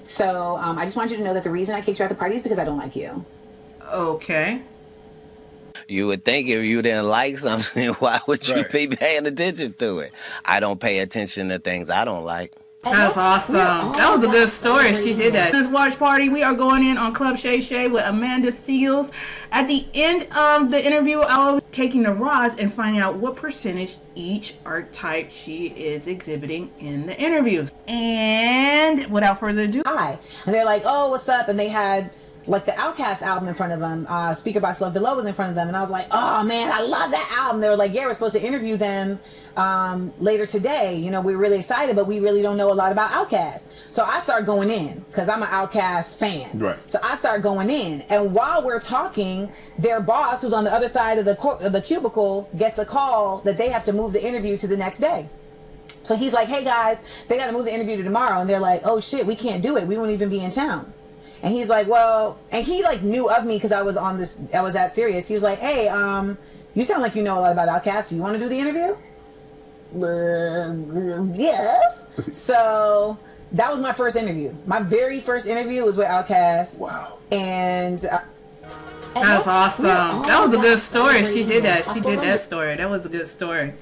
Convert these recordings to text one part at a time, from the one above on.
So I just want you to know that the reason I kicked you out the party is because I don't like you. Okay. You would think if you didn't like something, why would you be paying attention to it? I don't pay attention to things I don't like. That's awesome. That was a good story. She did that. This watch party, we are going in on Club Shay Shay with Amanda Seals. At the end of the interview, I will be taking the rods and finding out what percentage each archetype she is exhibiting in the interview. And without further ado, hi. And they're like, oh, what's up? And they had like the Outkast album in front of them. Speaker Box Love Below was in front of them. And I was like, oh man, I love that album. They were like, yeah, we're supposed to interview them later today. You know, we're really excited, but we really don't know a lot about Outkast. So I start going in because I'm an Outkast fan. Right. So I start going in. And while we're talking, their boss, who's on the other side of the cubicle, gets a call that they have to move the interview to the next day. So he's like, hey guys, they got to move the interview to tomorrow. And they're like, oh shit, we can't do it. We won't even be in town. And he's like, well, and he like knew of me because I was at Sirius. He was like, hey, you sound like you know a lot about Outkast. Do you want to do the interview? Yes. So that was my first interview. My very first interview was with Outkast. Wow. And that's awesome. That was a good story. She did that. She did that story. That was a good story.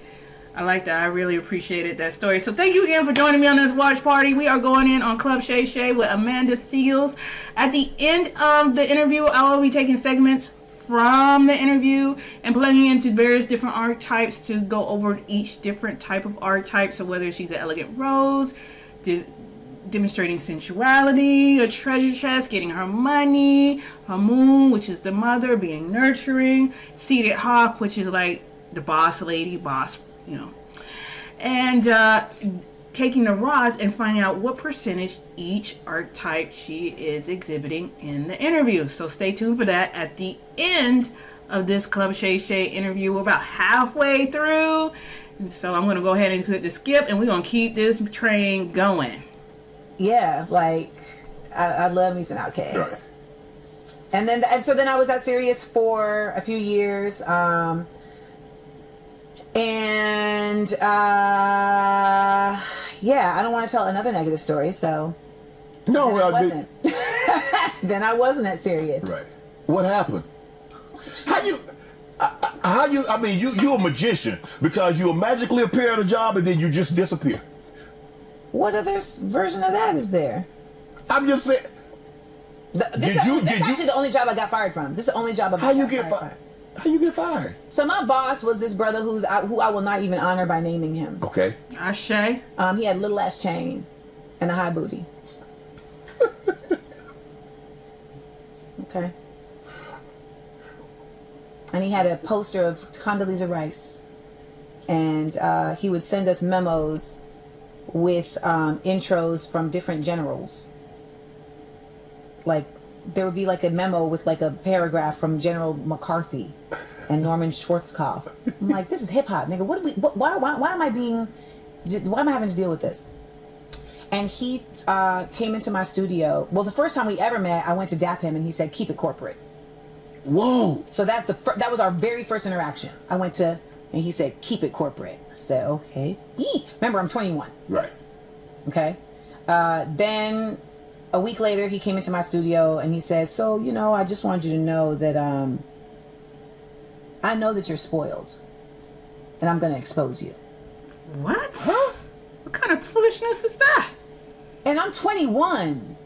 I like that. I really appreciated that story. So thank you again for joining me on this watch party. We are going in on Club Shay Shay with Amanda Seals. At the end of the interview, I will be taking segments from the interview and plugging into various different archetypes to go over each different type of archetype. So whether she's an elegant rose, demonstrating sensuality, a treasure chest, getting her money, her moon, which is the mother, being nurturing, seated hawk, which is like the boss lady, boss, you know, and taking the rods and finding out what percentage each archetype she is exhibiting in the interview. So stay tuned for that at the end of this Club Shay Shay interview. We're about halfway through, and so I'm going to go ahead and put the skip, and we're going to keep this train going. Yeah, like I love me some Outkast. Right. And so then I was at Sirius for a few years. And yeah, I don't want to tell another negative story, so no, then I wasn't. Then I wasn't at Sirius. Right. What happened? How you? I mean, you're a magician because you magically appear at a job and then you just disappear. What other version of that is there? I'm just saying. That's actually the only job I got fired from. This is the only job I got fired. How you get fired? So my boss was this brother who I will not even honor by naming him. Okay. Ashe. He had a little ass chain and a high booty. Okay. And he had a poster of Condoleezza Rice. And he would send us memos with intros from different generals. Like, there would be like a memo with like a paragraph from General McCarthy and Norman Schwarzkopf. I'm like, this is hip hop, nigga. Why am I having to deal with this? And he came into my studio. Well, the first time we ever met, I went to dap him and he said, keep it corporate. Whoa. So that was our very first interaction. I went to, and he said, keep it corporate. I said, okay. Remember, I'm 21. Right. Okay. Then a week later, he came into my studio and he said, so, you know, I just wanted you to know that I know that you're spoiled and I'm going to expose you. What? Huh? What kind of foolishness is that? And I'm 21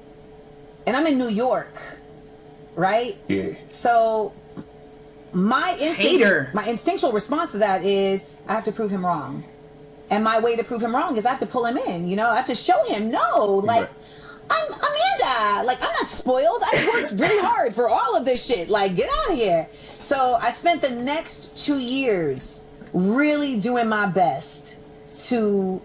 and I'm in New York, right? Yeah. So my instinctual response to that is I have to prove him wrong. And my way to prove him wrong is I have to pull him in, you know, I have to show him, no, like, right. I'm Amanda. Like, I'm not spoiled. I worked really hard for all of this shit. Like, get out of here. So I spent the next 2 years really doing my best to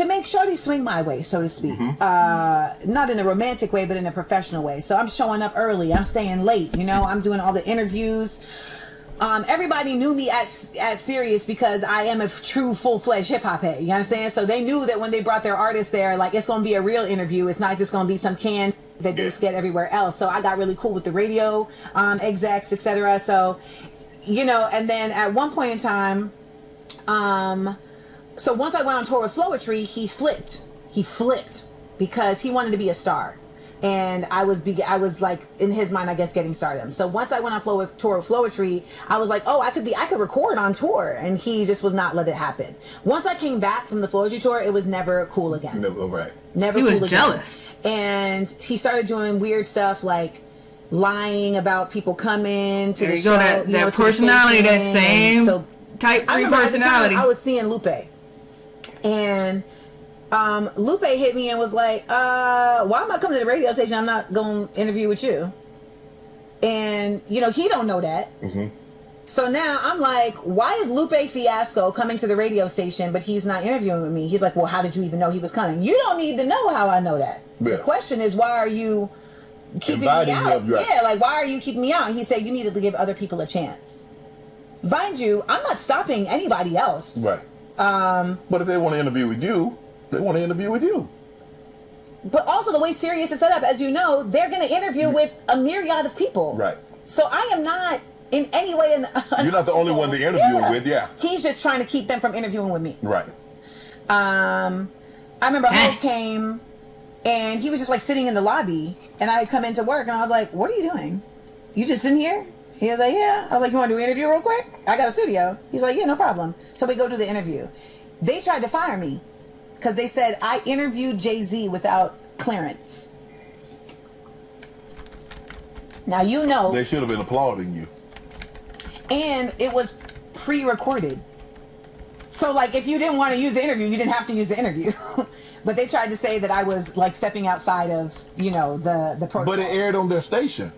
make shorty swing my way, so to speak. Mm-hmm. Not in a romantic way, but in a professional way. So I'm showing up early. I'm staying late. You know, I'm doing all the interviews. Everybody knew me at Sirius because I am a true full-fledged hip-hop head. You understand? So they knew that when they brought their artists there, like, it's going to be a real interview. It's not just going to be some can that they just get everywhere else. So I got really cool with the radio execs, etc. So, you know, and then at one point in time, So once I went on tour with Flowetry, he flipped. He flipped because he wanted to be a star. And I was like, in his mind, I guess, getting stardom. So once I went on tour with Flowetry, I was like, oh, I could record on tour. And he just was not let it happen. Once I came back from the Flowetry tour, it was never cool again. Never, right. Never cool again. He was jealous. And he started doing weird stuff like lying about people coming to there the you show. Go, that personality, that same type 3 personality. I was seeing Lupe. And Lupe hit me and was like, why am I coming to the radio station? I'm not going to interview with you. And, he don't know that. Mm-hmm. So now I'm like, why is Lupe Fiasco coming to the radio station, but he's not interviewing with me? He's like, well, how did you even know he was coming? You don't need to know how I know that. Yeah. The question is, why are you keeping me out? Yeah, like, why are you keeping me out? And he said, you needed to give other people a chance. Mind you, I'm not stopping anybody else. Right. But if they want to interview with you, they want to interview with you. But also the way Sirius is set up, as you know, they're going to interview with a myriad of people. Right. So I am not in any way you're not the only one they're interviewing with, yeah. He's just trying to keep them from interviewing with me. Right. I remember Hope came and he was just like sitting in the lobby and I had come into work and I was like, what are you doing? You just sitting here? He was like, yeah. I was like, you want to do an interview real quick? I got a studio. He's like, yeah, no problem. So we go do the interview. They tried to fire me because they said I interviewed Jay-Z without clearance. Now, they should have been applauding you. And it was pre-recorded. So, like, if you didn't want to use the interview, you didn't have to use the interview. But they tried to say that I was, like, stepping outside of, the protocol. But it aired on their station.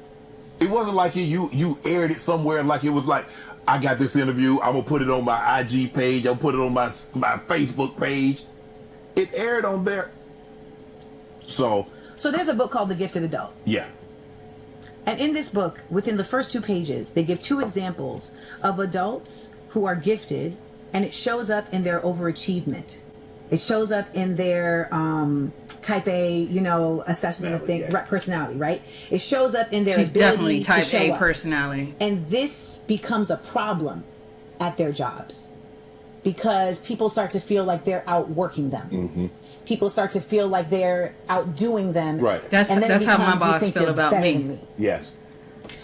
It wasn't like you aired it somewhere like it was like, I got this interview, I'm going to put it on my IG page, I'll put it on my Facebook page. It aired on there. So there's a book called The Gifted Adult. Yeah. And in this book, within the first 2 pages, they give 2 examples of adults who are gifted, and it shows up in their overachievement. It shows up in their type A, assessment of things, personality, right? It shows up in their She's ability definitely type to show A up. personality. And this becomes a problem at their jobs because people start to feel like they're outworking them. Mm-hmm. People start to feel like they're outdoing them. Right. That's how my boss feel about me. Yes.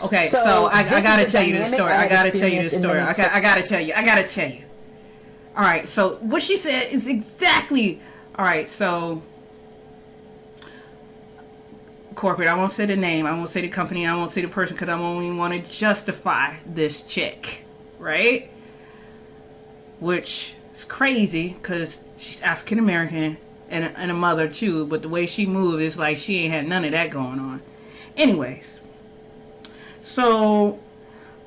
Okay, so I gotta tell you this story. I gotta tell you this story. I gotta tell you. All right, so what she said is exactly... All right, so... Corporate, I won't say the name, I won't say the company, I won't say the person, because I won't even want to justify this chick, right? Which is crazy, because she's African-American, and a mother too, but the way she moved is like she ain't had none of that going on. Anyways, so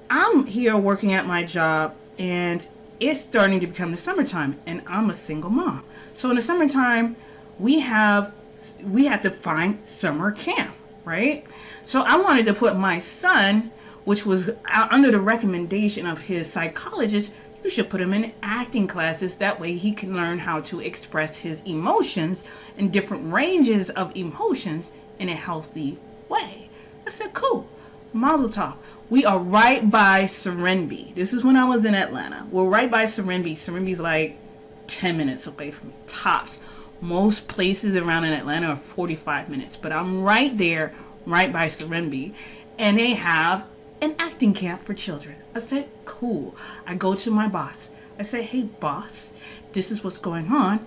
I'm here working at my job, and it's starting to become the summertime, and I'm a single mom. So in the summertime, we have to find summer camp, right? So I wanted to put my son, which was under the recommendation of his psychologist, you should put him in acting classes. That way he can learn how to express his emotions and different ranges of emotions in a healthy way. I said, cool. Mazel tov. We are right by Serenbe. This is when I was in Atlanta. We're right by Serenbe. Serenbe's like 10 minutes away from me, tops. Most places around in Atlanta are 45 minutes, but I'm right there, right by Serenbe, and they have an acting camp for children. I said, cool. I go to my boss. I say, hey, boss, this is what's going on.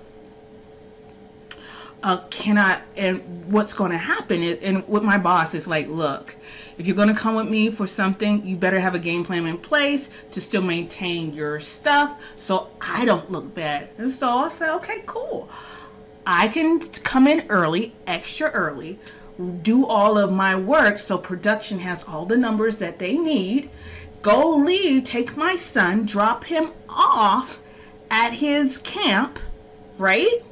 And what's going to happen is, and with my boss, it's like, look, if you're going to come with me for something, you better have a game plan in place to still maintain your stuff so I don't look bad. And so I said, okay, cool. I can come in early, extra early, do all of my work so production has all the numbers that they need, go leave, take my son, drop him off at his camp, right?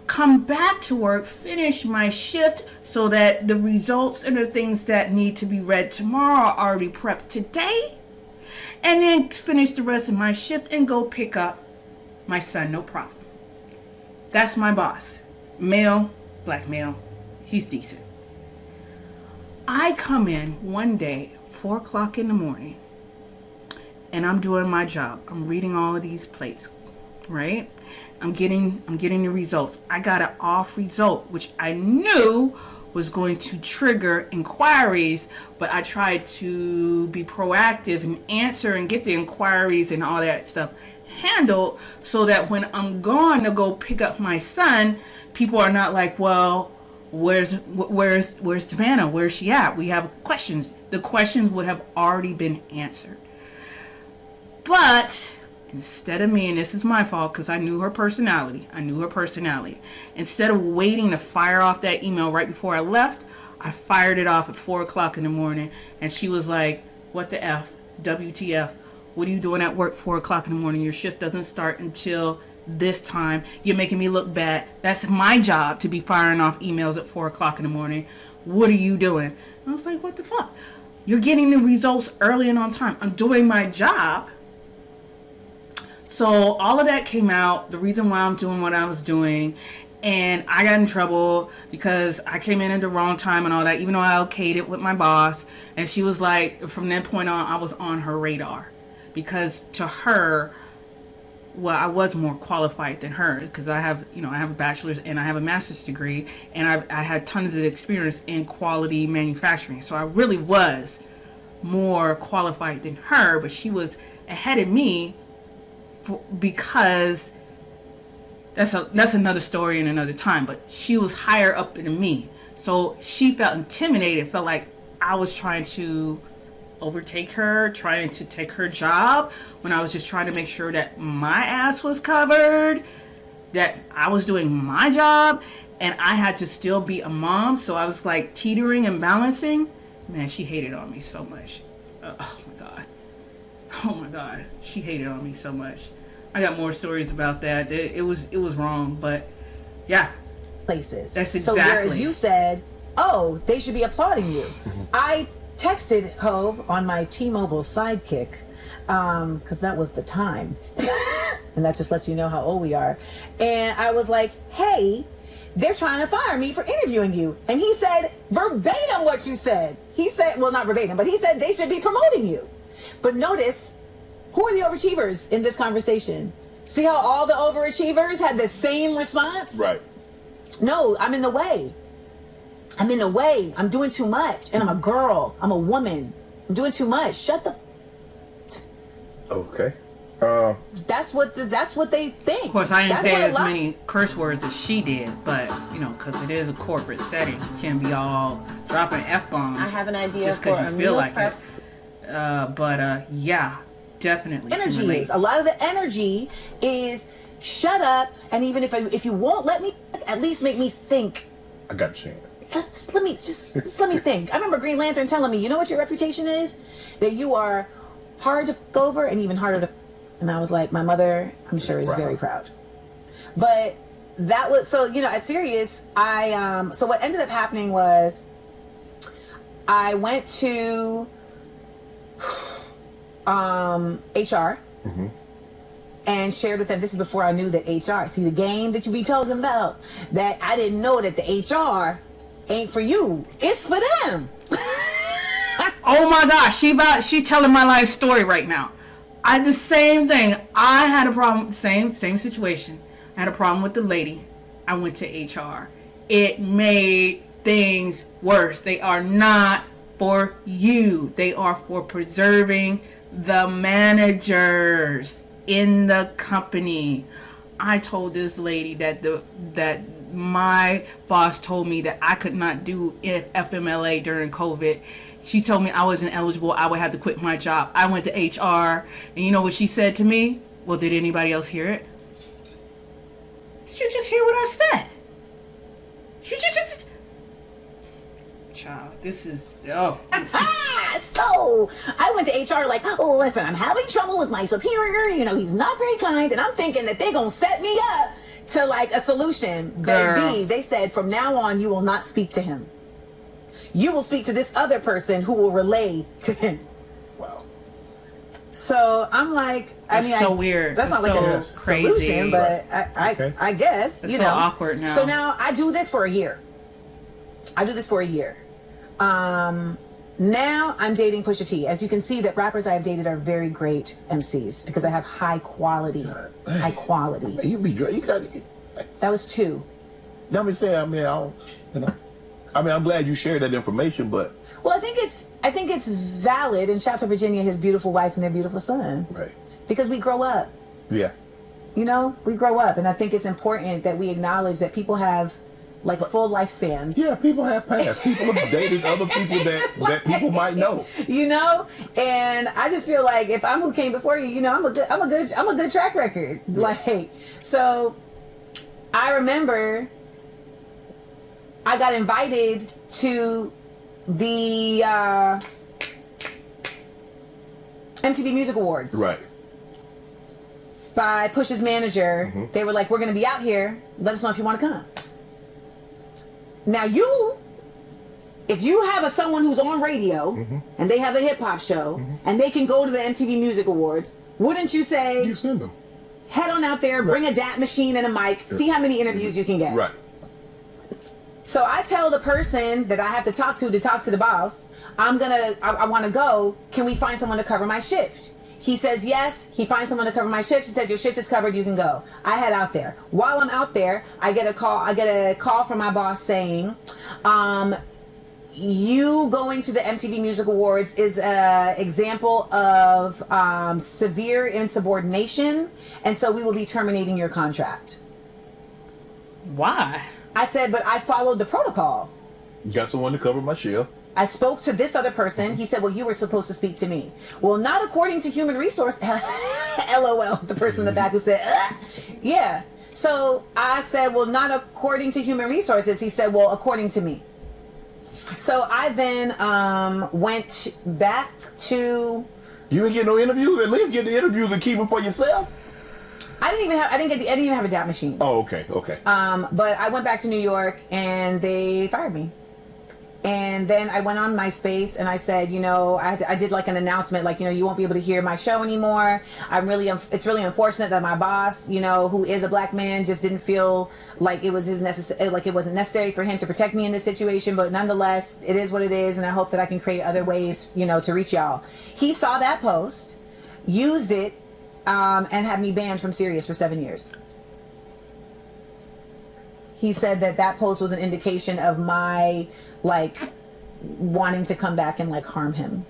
Come back to work, finish my shift so that the results and the things that need to be read tomorrow are already prepped today, and then finish the rest of my shift and go pick up my son, no problem. That's my boss. Male, black male, he's decent. I come in one day, 4 o'clock in the morning, and I'm doing my job. I'm reading all of these plates, right? I'm getting the results. I got an off result, which I knew was going to trigger inquiries, but I tried to be proactive and answer and get the inquiries and all that stuff handled so that when I'm gone to go pick up my son, people are not like, well, where's Savannah? Where's she at? We have questions. The questions would have already been answered. But instead of me, and this is my fault because I knew her personality. Instead of waiting to fire off that email right before I left, I fired it off at 4 o'clock in the morning. And she was like, what the F? WTF? What are you doing at work 4 o'clock in the morning? Your shift doesn't start until this time. You're making me look bad. That's my job to be firing off emails at 4 o'clock in the morning. What are you doing? And I was like, what the fuck? You're getting the results early and on time. I'm doing my job. So all of that came out, the reason why I'm doing what I was doing, and I got in trouble because I came in at the wrong time and all that, even though I okayed it with my boss. And she was like, from that point on, I was on her radar because to her, well, I was more qualified than her because I have a bachelor's and I have a master's degree, and I had tons of experience in quality manufacturing. So I really was more qualified than her, but she was ahead of me because that's another story in another time, but she was higher up than me. So she felt intimidated, felt like I was trying to overtake her, trying to take her job, when I was just trying to make sure that my ass was covered, that I was doing my job, and I had to still be a mom. So I was like teetering and balancing. Man, she hated on me so much. Oh my God, she hated on me so much. I got more stories about that. It was wrong, but yeah. Places. That's exactly. So whereas you said, oh, they should be applauding you. I texted Hove on my T-Mobile sidekick, because that was the time. And that just lets you know how old we are. And I was like, hey, they're trying to fire me for interviewing you. And he said verbatim what you said. He said, well, not verbatim, but he said they should be promoting you. But notice, who are the overachievers in this conversation? See how all the overachievers had the same response? Right. No, I'm in the way. I'm doing too much. And I'm a girl. I'm a woman. I'm doing too much. Shut the Okay. That's what they think. Of course, I didn't say as many curse words as she did, but because it is a corporate setting, you can't be all dropping F-bombs. I have an idea just because you feel like it. Yeah, definitely. Energy is a lot of the energy is shut up, and even if you won't let me, at least make me think. I got you. Let me think. I remember Green Lantern telling me, you know what your reputation is? That you are hard to fuck over and even harder to. And I was like, my mother, I'm sure, is very proud. But that was so. At Sirius, so what ended up happening was, I went to HR and shared with them. This is before I knew that HR. See the game that you be talking about. That I didn't know that the HR ain't for you. It's for them. Oh my gosh, she telling my life story right now. I did the same thing. I had a problem. Same situation. I had a problem with the lady. I went to HR. It made things worse. They are not for you. They are for preserving the managers in the company. I told this lady that my boss told me that I could not do FMLA during COVID. She told me I wasn't eligible. I would have to quit my job. I went to HR, and you know what she said to me? Well, did anybody else hear it? Did you just hear what I said? You just... Child, this is... So, I went to HR like, oh, listen, I'm having trouble with my superior. He's not very kind, and I'm thinking that they're going to set me up to, like, a solution. Baby, they said, from now on, you will not speak to him. You will speak to this other person who will relay to him. Wow. So I'm like, That's so weird. That's not so like a crazy solution, but I guess, it's so awkward now. So now I do this for a year. Now I'm dating Pusha T. As you can see, that rappers I have dated are very great MCs because I have high quality. High quality. You got. That was 2. Let me say. I mean, I don't, you know. I mean, I'm glad you shared that information, but. Well, I think it's valid. And shout out to Virginia, his beautiful wife, and their beautiful son. Right. Because we grow up. Yeah. You know, we grow up, and I think it's important that we acknowledge that people have like full lifespans. Yeah, people have passed. People have dated other people that people might know. You know, and I just feel like if I'm who came before you, you know, I'm a good track record. Yeah. Like, so I remember I got invited to the MTV Music Awards. Right. By Push's manager. Mm-hmm. They were like, we're going to be out here. Let us know if you want to come. Now if you have someone who's on radio mm-hmm. and they have a hip hop show mm-hmm. and they can go to the MTV Music Awards, wouldn't you say, you send them, head on out there, bring a DAT machine and a mic, see how many interviews mm-hmm. you can get. Right. So I tell the person that I have to talk to the boss, I want to go. Can we find someone to cover my shift? He says yes. He finds someone to cover my shift. He says your shift is covered. You can go. I head out there. While I'm out there, I get a call from my boss saying, you going to the MTV Music Awards is an example of severe insubordination, and so we will be terminating your contract. Why? I said, but I followed the protocol. Got someone to cover my shift. I spoke to this other person. He said, well, you were supposed to speak to me. Well, not according to human resource. LOL, the person in the back who said, yeah. So I said, well, not according to human resources. He said, well, according to me. So I then went back to... You didn't get no interviews? At least get the interviews and keep them for yourself? I didn't even have a DAT machine. Oh, okay. But I went back to New York and they fired me. And then I went on MySpace and I said, you know, I did like an announcement, like, you know, you won't be able to hear my show anymore. It's really unfortunate that my boss, you know, who is a black man, just didn't feel like it wasn't necessary for him to protect me in this situation. But nonetheless, it is what it is. And I hope that I can create other ways, you know, to reach y'all. He saw that post, used it, and had me banned from Sirius for 7 years. He said that post was an indication of my, like, wanting to come back and, like, harm him.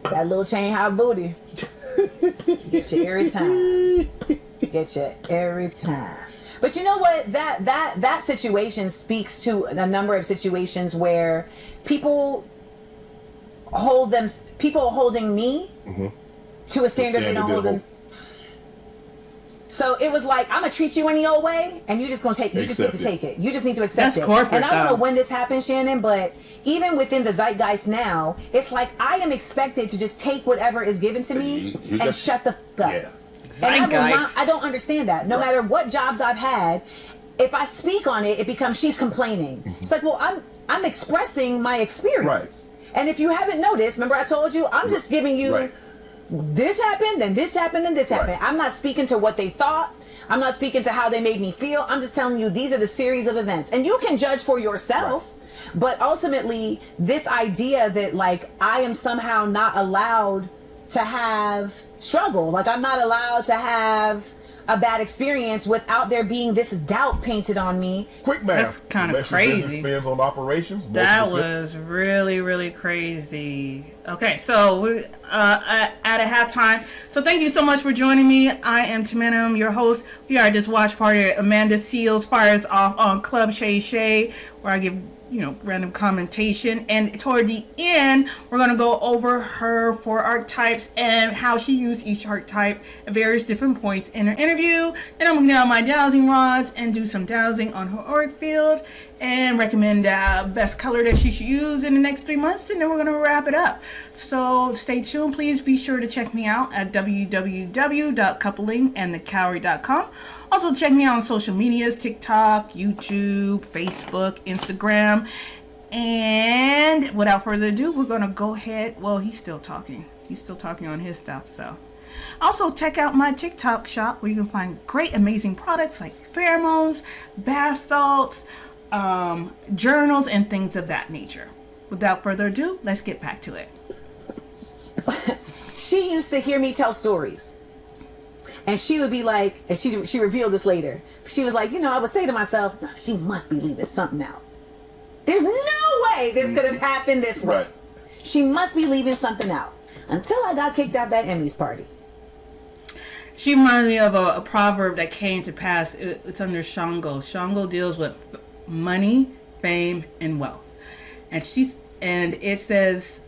That little chain high booty. Get you every time. Get you every time. But you know what? That situation speaks to a number of situations where people holding me mm-hmm. to a standard they don't hold them. So it was like, I'm gonna treat you any old way, and you just gonna take it. You just need to take it. You just need to accept it. Corporate, and I don't know when this happened, Shannon, but even within the zeitgeist now, it's like I am expected to just take whatever is given to me and shut the fuck up. Yeah. And I don't understand that. No matter what jobs I've had, if I speak on it, it becomes she's complaining. Mm-hmm. It's like, well, I'm expressing my experience. Right. And if you haven't noticed, remember I told you, I'm just giving you. Right. This happened, and this happened, and this happened. Right. I'm not speaking to what they thought. I'm not speaking to how they made me feel. I'm just telling you these are the series of events. And you can judge for yourself. Right. But ultimately, this idea that, like, I am somehow not allowed to have struggle. Like, I'm not allowed to have a bad experience without there being this doubt painted on me. Quick math. That's kind of crazy. Spends on operations. That was really, really crazy. Okay, so we at a halftime. So thank you so much for joining me. I am Taminum, your host. We are at this watch party. Amanda Seals fires off on Club Shay Shay, where I give random commentation, and toward the end we're going to go over her 4 archetypes and how she used each archetype at various different points in her interview. Then I'm going to get out my dowsing rods and do some dowsing on her auric field and recommend best color that she should use in the next 3 months, and then we're going to wrap it up. So stay tuned. Please be sure to check me out at www.couplingandthecowrie.com. Also check me out on social medias, TikTok, YouTube, Facebook, Instagram. And without further ado, we're going to go ahead. Well, he's still talking. He's still talking on his stuff. So also check out my TikTok shop where you can find great, amazing products like pheromones, bath salts, journals and things of that nature. Without further ado, let's get back to it. She used to hear me tell stories. And she would be like, and she revealed this later. She was like, I would say to myself, she must be leaving something out. There's no way this could have happened this way. Right. She must be leaving something out. Until I got kicked out that Emmy's party. She reminds me of a proverb that came to pass. It's under Shango. Shango deals with money, fame, and wealth. And it says,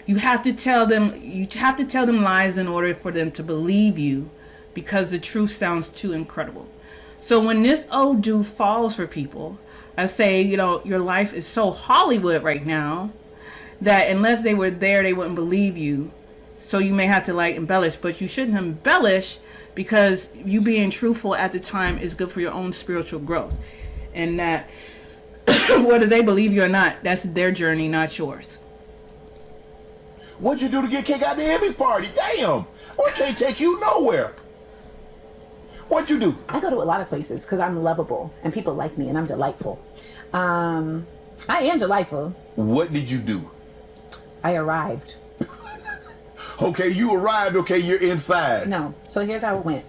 you have to tell them lies in order for them to believe you, because the truth sounds too incredible. So when this old dude falls for people, I say, your life is so Hollywood right now that unless they were there, they wouldn't believe you. So you may have to embellish, but you shouldn't embellish, because you being truthful at the time is good for your own spiritual growth. And that whether they believe you or not, that's their journey, not yours. What'd you do to get kicked out of the Emmys party? Damn! I can't take you nowhere. What'd you do? I go to a lot of places because I'm lovable and people like me and I'm delightful. I am delightful. What did you do? I arrived. Okay, you arrived. Okay, you're inside. No. So here's how it went.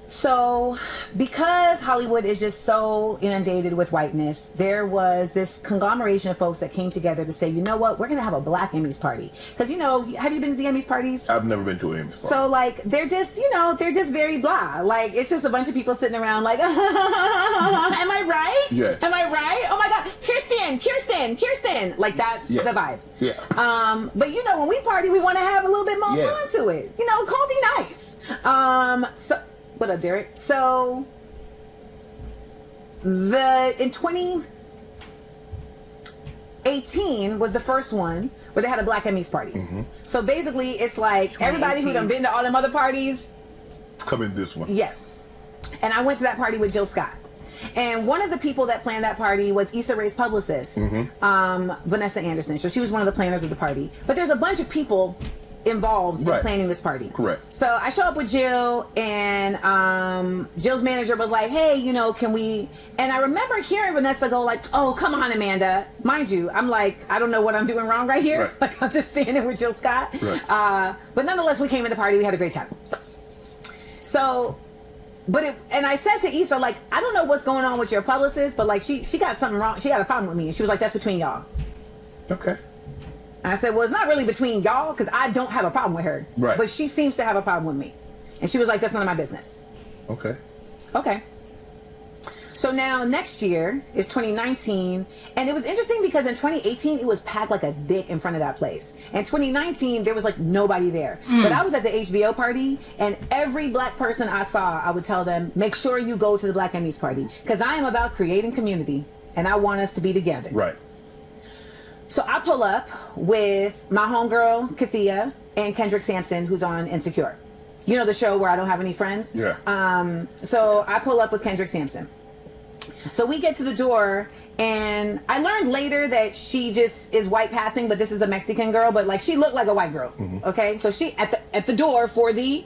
So because Hollywood is just so inundated with whiteness, there was this conglomeration of folks that came together to say, you know what, we're going to have a Black Emmys party. Because, have you been to the Emmys parties? I've never been to an Emmys party. So, they're just, they're just very blah. It's just a bunch of people sitting around am I right? Yeah. Am I right? Oh my God, Kirsten. That's the vibe. Yeah. But, when we party, we want to have a little bit more fun to it. Call it nice. So... What up, Derek? So, in 2018 was the first one where they had a Black Emmys party. Mm-hmm. So basically, it's like everybody who done been to all them other parties. Come in this one. Yes. And I went to that party with Jill Scott. And one of the people that planned that party was Issa Rae's publicist, Vanessa Anderson. So she was one of the planners of the party. But there's a bunch of people involved in planning this party. Correct. So I show up with Jill, and Jill's manager was like, hey, can we... And I remember hearing Vanessa go oh, come on, Amanda. Mind you, I'm like, I don't know what I'm doing wrong right here. Right. I'm just standing with Jill Scott. Right. But nonetheless, we came in the party. We had a great time. So... and I said to Issa, I don't know what's going on with your publicist, but she got something wrong. She got a problem with me. And she was like, that's between y'all. Okay. And I said, well, it's not really between y'all, because I don't have a problem with her. Right. But she seems to have a problem with me. And she was like, that's none of my business. Okay. So now next year is 2019. And it was interesting because in 2018, it was packed like a dick in front of that place. And 2019, there was nobody there. But I was at the HBO party, and every Black person I saw, I would tell them, make sure you go to the Black Emmys party. Because I am about creating community, and I want us to be together. Right. So I pull up with my homegirl, Kathia, and Kendrick Sampson, who's on Insecure. The show where I don't have any friends? Yeah. So I pull up with Kendrick Sampson. So we get to the door, and I learned later that she just is white passing, but this is a Mexican girl, but she looked like a white girl. Mm-hmm. Okay? So she at the door for the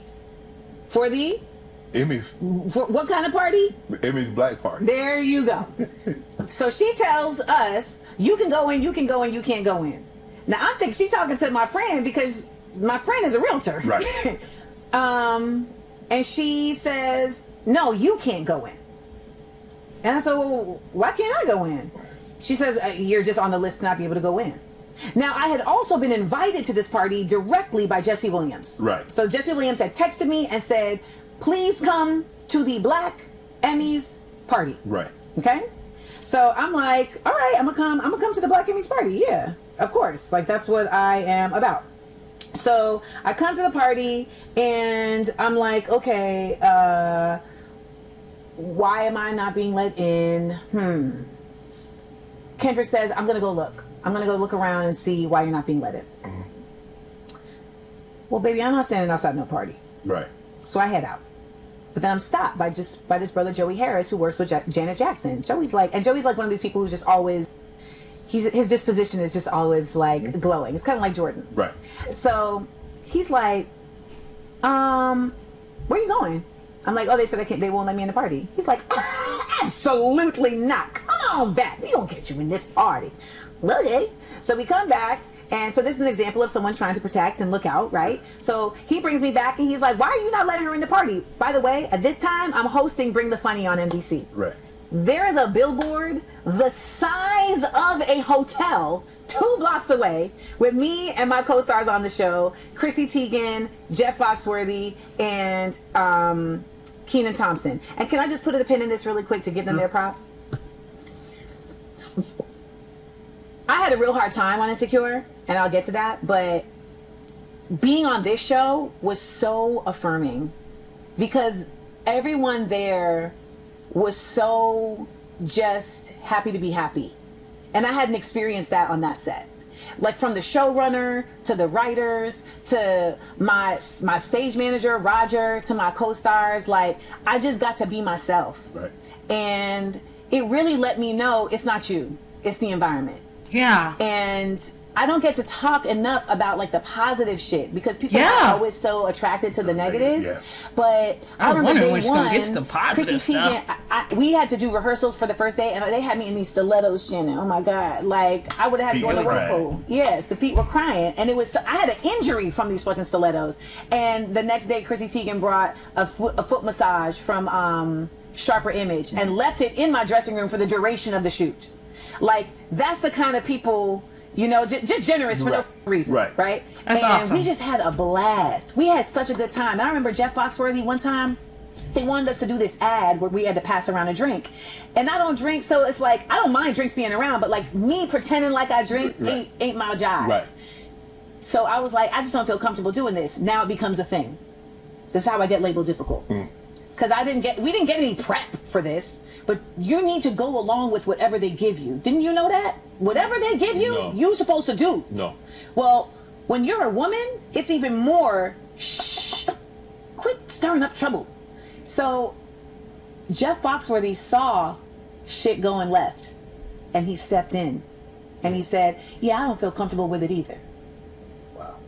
Emmys. For what kind of party? Emmys Black Party. There you go. So she tells us, you can go in, you can go in, you can't go in. Now I think she's talking to my friend because my friend is a realtor. Right. And she says, no, you can't go in. And I said, well, why can't I go in? She says, you're just on the list to not be able to go in. Now, I had also been invited to this party directly by Jesse Williams. Right. So Jesse Williams had texted me and said, please come to the Black Emmys party. Right. Okay? So I'm like, all right, I'm gonna come to the Black Emmys party. Yeah, of course. That's what I am about. So I come to the party and I'm like, okay, why am I not being let in? Kendrick says, I'm gonna go look. I'm gonna go look around and see why you're not being let in. Mm-hmm. Well, baby, I'm not standing outside no party. Right. So I head out. But then I'm stopped by this brother Joey Harris, who works with Janet Jackson. Joey's like one of these people who's just always, his disposition is just always glowing. It's kind of like Jordan. Right. So he's like, where are you going? I'm like, oh, they said they won't let me in the party. He's like, Absolutely not. Come on back. We don't get you in this party. Okay. So we come back. And so this is an example of someone trying to protect and look out, right? So he brings me back and he's like, why are you not letting her in the party? By the way, at this time, I'm hosting Bring the Funny on NBC. Right. There is a billboard the size of a hotel 2 blocks away with me and my co-stars on the show, Chrissy Teigen, Jeff Foxworthy, and Kenan Thompson. And can I just put a pin in this really quick to give them their props? I had a real hard time on Insecure, and I'll get to that, but being on this show was so affirming because everyone there was so just happy to be happy. And I hadn't experienced that on that set. Like from the showrunner to the writers to my stage manager, Roger, to my co-stars, like I just got to be myself. Right. And it really let me know it's not you, it's the environment. Yeah. And I don't get to talk enough about like the positive shit because people are always so attracted to the negative. Yeah. But I was remember wondering day when she's one, gonna get to the positive Chrissy stuff. Teigen, we had to do rehearsals for the first day, and they had me in these stilettos, Shannon. Oh my god! Like I would have had to go in the whirlpool. Yes, the feet were crying, and it was. I had an injury from these fucking stilettos. And the next day, Chrissy Teigen brought a foot massage from Sharper Image and left it in my dressing room for the duration of the shoot. Like that's the kind of people. You know, just generous for no reason, right? That's and awesome. we just had a blast. We had such a good time. And I remember Jeff Foxworthy one time, they wanted us to do this ad where we had to pass around a drink. And I don't drink, so it's like, I don't mind drinks being around, but like me pretending like I drink ain't my job. Right. So I was like, I just don't feel comfortable doing this. Now it becomes a thing. This is how I get labeled difficult. Because we didn't get any prep for this, but you need to go along with whatever they give you. Didn't you know that? Whatever they give you, you're supposed to do. No. Well, when you're a woman, it's even more, quit stirring up trouble. So Jeff Foxworthy saw shit going left, and he stepped in, and he said, yeah, I don't feel comfortable with it either. Wow.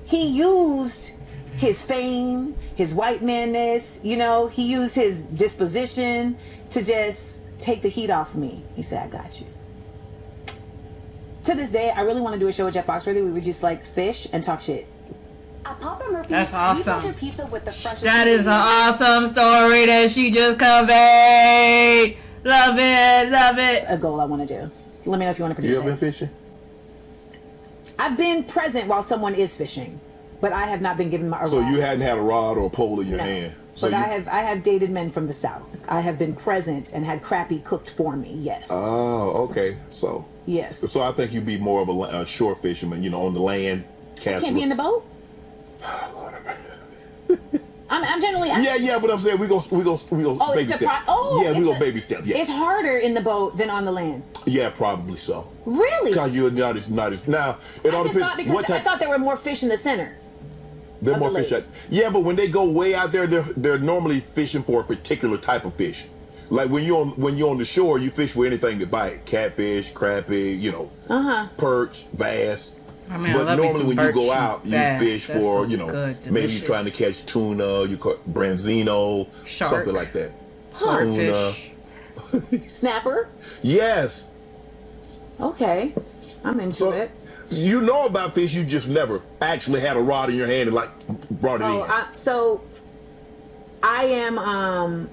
He used his fame, his white manness, you know, he used his disposition to just take the heat off me. He said, I got you. To this day, I really want to do a show with Jeff Foxworthy where we just like fish and talk shit. At Papa Murphy's, That's awesome. we build your pizza with the freshest That is an awesome story that she just conveyed. Love it, love it. A goal I want to do. So let me know if you want to produce You ever been it. fishing? I've been present while someone is fishing, but I have not been given a So rod. you hadn't had a rod or a pole in your No. hand. So But I have dated men from the South. I have been present and had crappie cooked for me. Yes. Oh, okay. So Yes. So I think you'd be more of a shore fisherman, you know, on the land. Can't be in the boat. I'm generally. Yeah, but I'm saying we go Oh, baby it's a step. We go baby step. Yeah, It's harder in the boat than on the land. yeah, probably so. Really? Because you're not as now. It all I just depends. thought because I thought there were more fish in the center. They're of more the fish. lake. Yeah, but when they go way out there, they're normally fishing for a particular type of fish. Like when you're on the shore, you fish for anything that bite: catfish, crappie, you know, perch, bass. I mean, I But love me normally some when you birch go and out, you bass. fish That's for, so you know, good, maybe you're trying to delicious. catch tuna, you caught branzino, Shark. something like that. Tuna. Swordfish. Snapper. Yes. Okay, I'm into So it. you know about fish, you just never actually had a rod in your hand and like brought it in. I am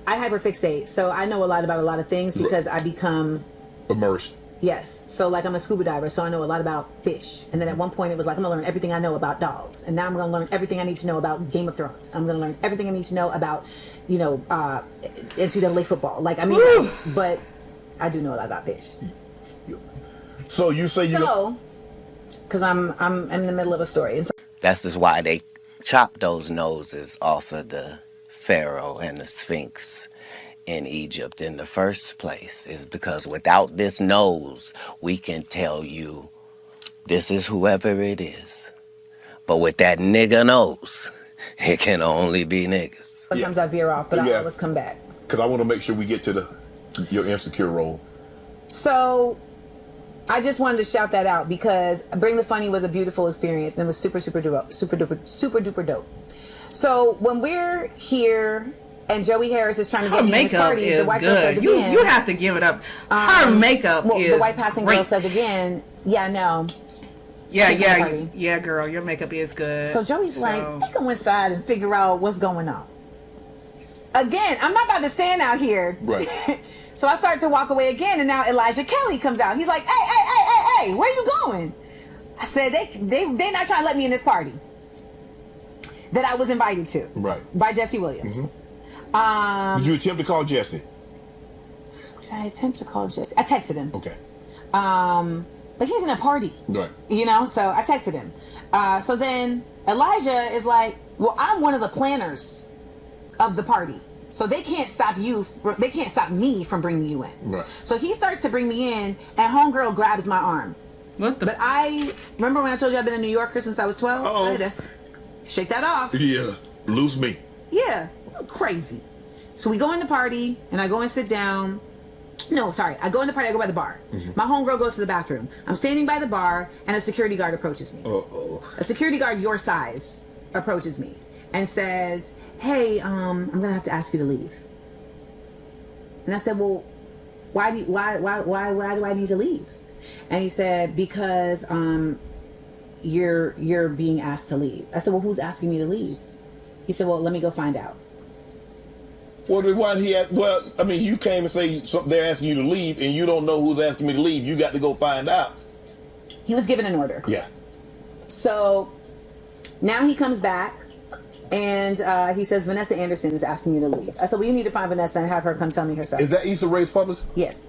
I hyperfixate, so I know a lot about a lot of things because I become Immersed. yes. So like I'm a scuba diver, so I know a lot about fish. And then at one point it was like I'm gonna learn everything I know about dogs, and now I'm gonna learn everything I need to know about Game of Thrones. I'm gonna learn everything I need to know about, you know, NCAA football. Like I mean, but I do know a lot about fish. So you say you know. So, because I'm in the middle of a story, and so That's just why they chopped those noses off of the Pharaoh and the Sphinx in Egypt in the first place, is because without this nose, we can tell you this is whoever it is. But with that nigga nose, it can only be niggas. sometimes I veer off, but I always come back. Because I want to make sure we get to your insecure role. So I just wanted to shout that out because Bring the Funny was a beautiful experience and it was super duper dope. So when we're here and Joey Harris is trying to get Her me in his makeup party. is The white girl says good. again. You have to give it up. Her makeup well, is the white passing great. girl says again. Yeah, no. Yeah, girl. Your makeup is good. So Joey's like, "We go inside and figure out what's going on." Again, I'm not about to stand out here. Right. So I start to walk away again, and now Elijah Kelly comes out. He's like, hey, where you going? I said, they're not trying to let me in this party that I was invited to. Right. By Jesse Williams. Did you attempt to call Jesse? Did I attempt to call Jesse? I texted him. Okay. But he's in a party. Right. You know, so I texted him. So then Elijah is like, well, I'm one of the planners of the party. So they can't stop they can't stop me from bringing you in. Right. So he starts to bring me in, and homegirl grabs my arm. What the? But I remember when I told you I've been a New Yorker since I was 12? Uh-oh. I had to shake that off. Yeah. Loose me. Yeah. Crazy. So we go in the party, and I go and sit down. No, sorry. I go in the party, I go by the bar. My homegirl goes to the bathroom. I'm standing by the bar, and a security guard approaches me. Uh-oh. A security guard your size approaches me and says, hey, I'm gonna have to ask you to leave. And I said, well, why do I need to leave? And he said, because you're being asked to leave. I said, well, who's asking me to leave? He said, well, let me go find out. Well, why did he ask? Well, I mean, you came and say they're asking you to leave, and you don't know who's asking me to leave. You got to go find out. He was given an order. Yeah. So now he comes back. And he says, Vanessa Anderson is asking you to leave. I said, well, you need to find Vanessa and have her come tell me herself. Is that Issa Rae's publicist? Yes.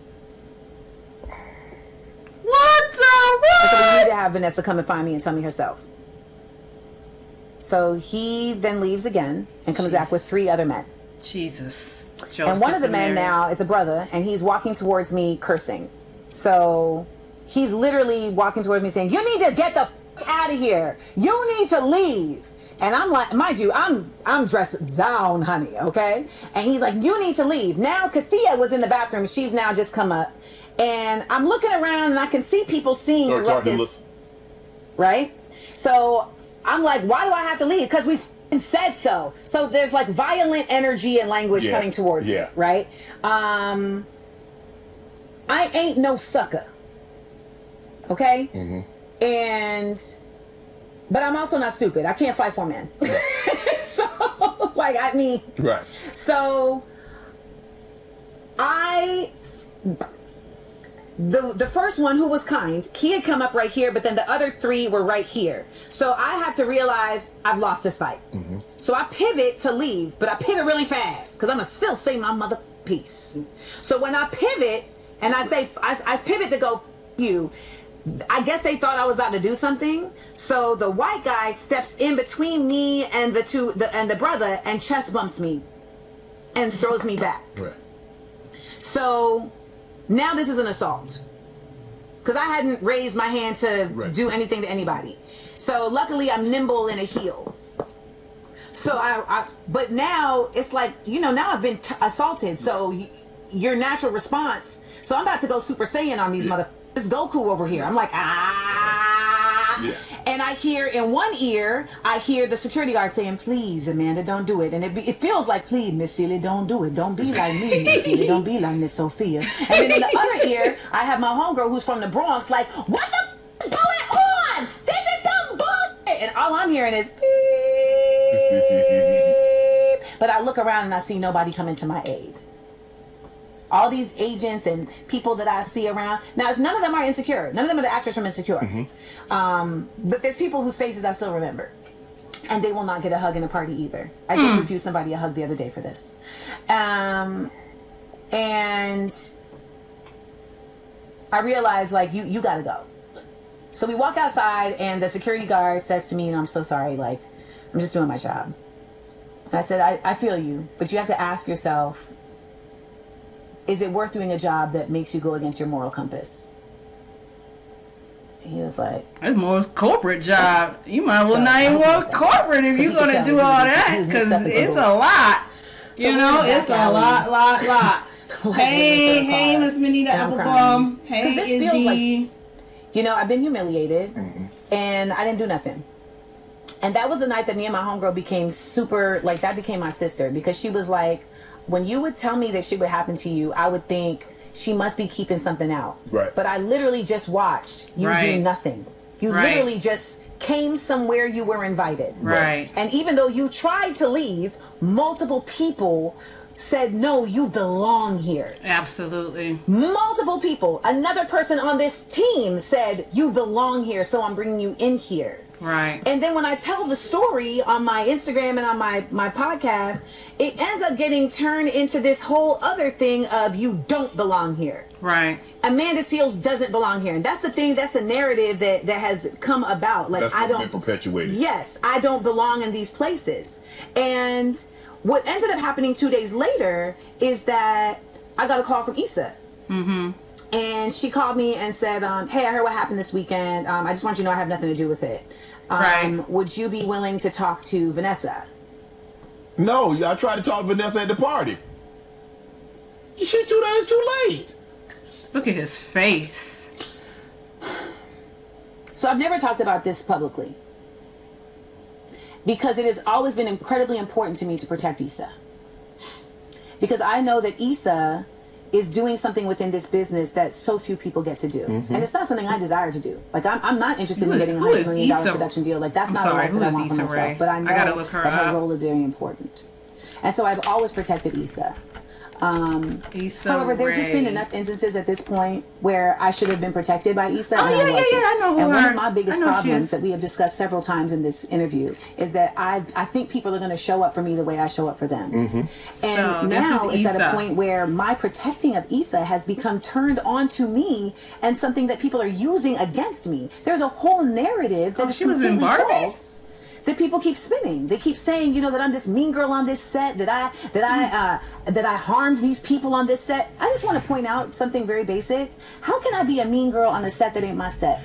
What the I said, well, you what? need to have Vanessa come and find me and tell me herself. So he then leaves again and comes back with 3 other men. Jesus. And one of the Joseph men Mary. now is a brother, and he's walking towards me cursing. So he's literally walking towards me saying, you need to get the out of here. You need to leave. And I'm like, mind you, I'm dressed down, honey, okay? And he's like, you need to leave. Now, Kathia was in the bathroom. She's now just come up. And I'm looking around, and I can see people seeing the ruckus, right? So I'm like, why do I have to leave? Because we said so. So there's like violent energy and language coming towards me, right? I ain't no sucker, okay? But I'm also not stupid. I can't fight for men. So, like, I mean... Right. So, the first one, who was kind, he had come up right here, but then the other 3 were right here. So I have to realize I've lost this fight. So I pivot to leave, but I pivot really fast, because I'm going to still say my mother piece. So when I pivot, and I say, I pivot to go, you... I guess they thought I was about to do something. So the white guy steps in between me and the brother and chest bumps me and throws me back. Right. So now this is an assault. Because I hadn't raised my hand to do anything to anybody. So luckily I'm nimble in a heel. So but now it's like, now I've been assaulted. So your natural response. So I'm about to go Super Saiyan on these motherfuckers. It's Goku over here. I'm like, And I hear in one ear, I hear the security guard saying, please, Amanda, don't do it. And it feels like, please, Miss Celia, don't do it. Don't be like me, Miss Celia. Don't be like Miss Sophia. And then in the other ear, I have my homegirl who's from the Bronx like, what the f- is going on? This is some bullshit. And all I'm hearing is, beep. But I look around and I see nobody coming to my aid. All these agents and people that I see around. Now, none of them are Insecure. None of them are the actors from Insecure. But there's people whose faces I still remember. And they will not get a hug in a party either. I just refused somebody a hug the other day for this. And I realized, like, you got to go. So we walk outside, and the security guard says to me, I'm so sorry, like, I'm just doing my job. And I said, I feel you, but you have to ask yourself, is it worth doing a job that makes you go against your moral compass? And he was like, that's more corporate job. You might as well not even work corporate if you're going to do all that, because it's a lot. It's a lot. Hey, Miss Minnie the Applebum. Hey, this feels like, I've been humiliated, and I didn't do nothing. And that was the night that me and my homegirl became super, like, that became my sister, because she was like, when you would tell me that shit would happen to you, I would think she must be keeping something out. Right. But I literally just watched you do nothing. You literally just came somewhere you were invited. Right. And even though you tried to leave, multiple people said, no, you belong here. Absolutely. Multiple people. Another person on this team said, you belong here, so I'm bringing you in here. Right. And then when I tell the story on my Instagram and on my podcast, it ends up getting turned into this whole other thing of you don't belong here. Right. Amanda Seales doesn't belong here. And that's the thing, that's a narrative that has come about. Like, that's I don't been perpetuated. Yes, I don't belong in these places. And what ended up happening 2 days later is that I got a call from Issa. Mm-hmm. And she called me and said, hey, I heard what happened this weekend. I just want you to know I have nothing to do with it. Right. Would you be willing to talk to Vanessa? No, I tried to talk to Vanessa at the party. She 2 days too late. Look at his face. So I've never talked about this publicly, because it has always been incredibly important to me to protect Issa. Because I know that Issa is doing something within this business that so few people get to do. And it's not something I desire to do. Like, I'm not interested in getting a $100 million production deal. Like, that's not a life that I want for myself. But I know that her role is very important. And so I've always protected Issa. However, there's just been enough instances at this point where I should have been protected by Issa. Oh, and yeah, I wasn't. I know who and one her. of my biggest problems that we have discussed several times in this interview is that I think people are going to show up for me the way I show up for them. And So, now it's Issa. at a point where my protecting of Issa has become turned on to me and something that people are using against me. There's a whole narrative that is she was in completely Barbie? false. That people keep spinning. They keep saying, you know, that I'm this mean girl on this set, that I harmed these people on this set. I just want to point out something very basic. How can I be a mean girl on a set that ain't my set?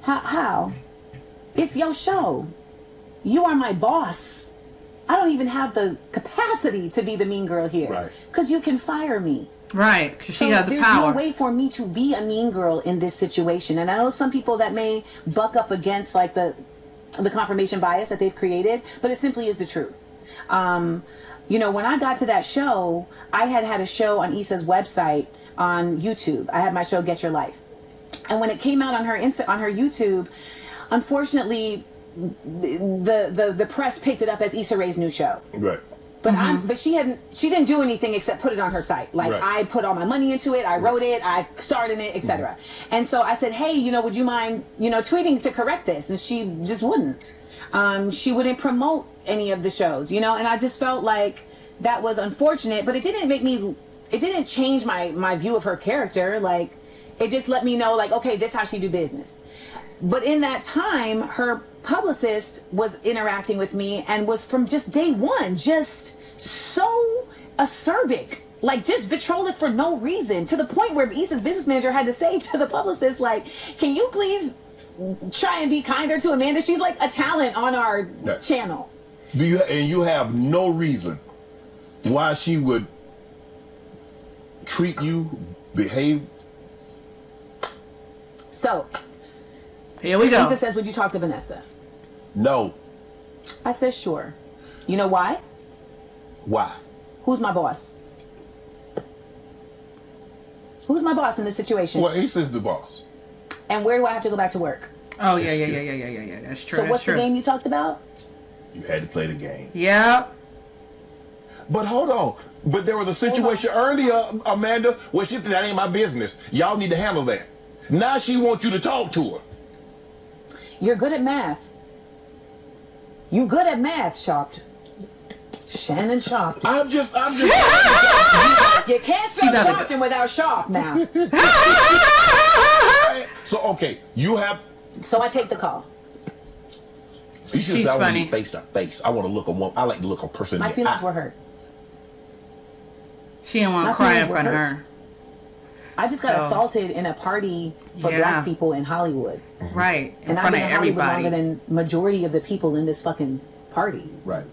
How? It's your show. You are my boss. I don't even have the capacity to be the mean girl here. Right. Because you can fire me. Right, because she had the there's power. no way for me to be a mean girl in this situation. And I know some people that may buck up against like the confirmation bias that they've created, but it simply is the truth. You know, when I got to that show, I had a show on Issa's website on YouTube. I had my show Get Your Life. And when it came out on her YouTube, unfortunately, the press picked it up as Issa Rae's new show. Right. But she didn't do anything except put it on her site. Like, I put all my money into it, I wrote it, I starred in it, etc. And so I said, hey, you know, would you mind, you know, tweeting to correct this? And she just wouldn't. She wouldn't promote any of the shows, you know, and I just felt like that was unfortunate, but it didn't change my view of her character. Like, it just let me know, like, okay, this is how she do business. But in that time, her publicist was interacting with me and was from just day one just so acerbic, like just vitriolic for no reason, to the point where Issa's business manager had to say to the publicist, like, can you please try and be kinder to Amanda? She's like a talent on our channel. You have no reason why she would treat you, behave. So here we go. Issa says, would you talk to Vanessa? No. I said, sure. You know why? Why? Who's my boss? Who's my boss in this situation? Well, Issa's the boss. And where do I have to go back to work? Oh, yeah. That's true. So what's the game you talked about? You had to play the game. Yeah. But hold on. But there was a situation earlier, Amanda, where she said, that ain't my business. Y'all need to handle that. Now she wants you to talk to her. You're good at math. You good at math, Sharp. Shannon Sharp. I'm just. You can't spell Sharpton without Sharp now. So, okay, you have. So I take the call. You should She's say, I want to funny. be face to face. I want to look a woman. I like to look a person My in the feelings eye. were hurt. She didn't want My to cry in feelings were front of hurt. her. I just got assaulted in a party for black people in Hollywood. Right. In And I've front been of in Hollywood longer everybody. than majority of the people in this fucking party. Right.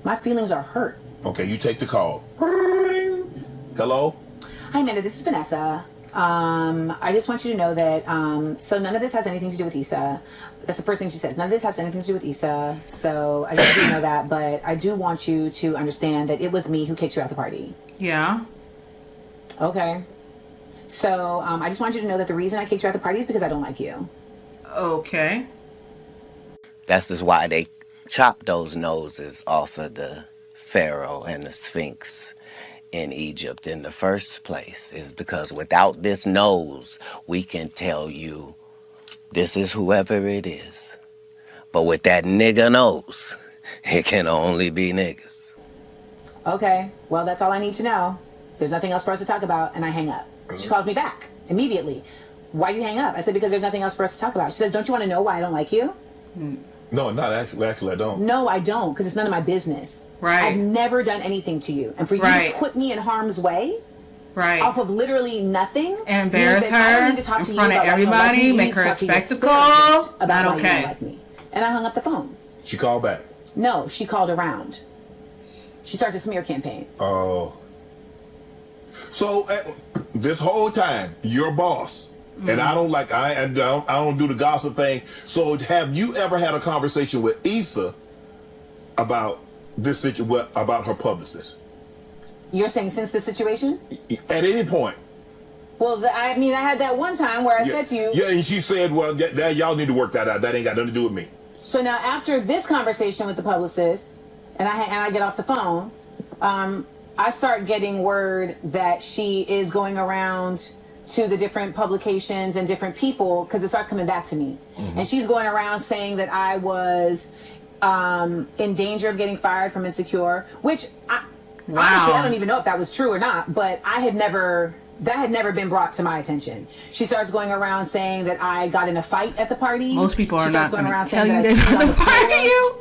My feelings are hurt. Okay, you take the call. Hello? Hi, Amanda. This is Vanessa. I just want you to know that, so none of this has anything to do with Issa. That's the first thing she says. None of this has anything to do with Issa. So I just want you to know that, but I do want you to understand that it was me who kicked you out the party. Yeah. Okay. So I just want you to know that the reason I kicked you out the party is because I don't like you. Okay. That's just why they chopped those noses off of the Pharaoh and the Sphinx in Egypt in the first place, is because without this nose, we can tell you this is whoever it is. But with that nigga nose, it can only be niggas. Okay, well, that's all I need to know. There's nothing else for us to talk about, and I hang up. She calls me back immediately. Why'd you hang up? I said, because there's nothing else for us to talk about. She says, don't you want to know why I don't like you? No, not actually. Actually, I don't. No, I don't, because it's none of my business. Right. I've never done anything to you. And for you to put me in harm's way off of literally nothing. And embarrass her in front of everybody, make her a spectacle. Not okay. Like me. And I hung up the phone. She called back. No, she called around. She starts a smear campaign. Oh. So this whole time, your boss, and I don't do the gossip thing. So have you ever had a conversation with Issa about this situation, about her publicist? You're saying since the situation? At any point. Well, I had that one time where I said to you. Yeah, and she said, well, that y'all need to work that out. That ain't got nothing to do with me. So now after this conversation with the publicist, and I get off the phone, I start getting word that she is going around to the different publications and different people, because it starts coming back to me. And she's going around saying that I was in danger of getting fired from Insecure, which honestly, I don't even know if that was true or not, but that had never been brought to my attention. She starts going around saying that I got in a fight at the party. Most people are not going to tell you they're going to fire you.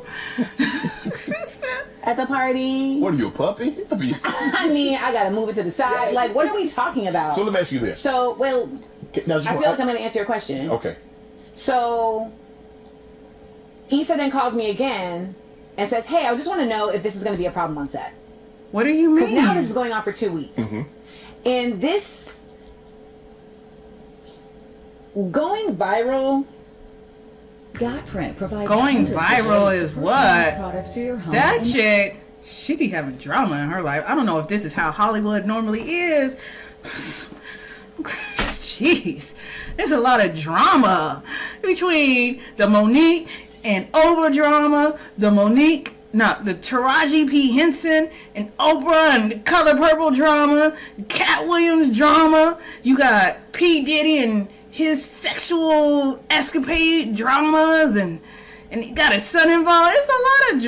At the party. What are you, a puppy? I got to move it to the side. Like, what are we talking about? So let me ask you this. So, well, now, I feel like I'm going to answer your question. Okay. So, Issa then calls me again and says, hey, I just want to know if this is going to be a problem on set. What do you mean? Because now this is going on for 2 weeks. And this going viral. Going viral is what? That chick, she be having drama in her life. I don't know if this is how Hollywood normally is. Jeez, there's a lot of drama between the Monique and Oprah drama, the Taraji P. Henson and Oprah and the Color Purple drama, Katt Williams drama. You got P. Diddy and his sexual escapade dramas, and he got his son involved. It's a lot of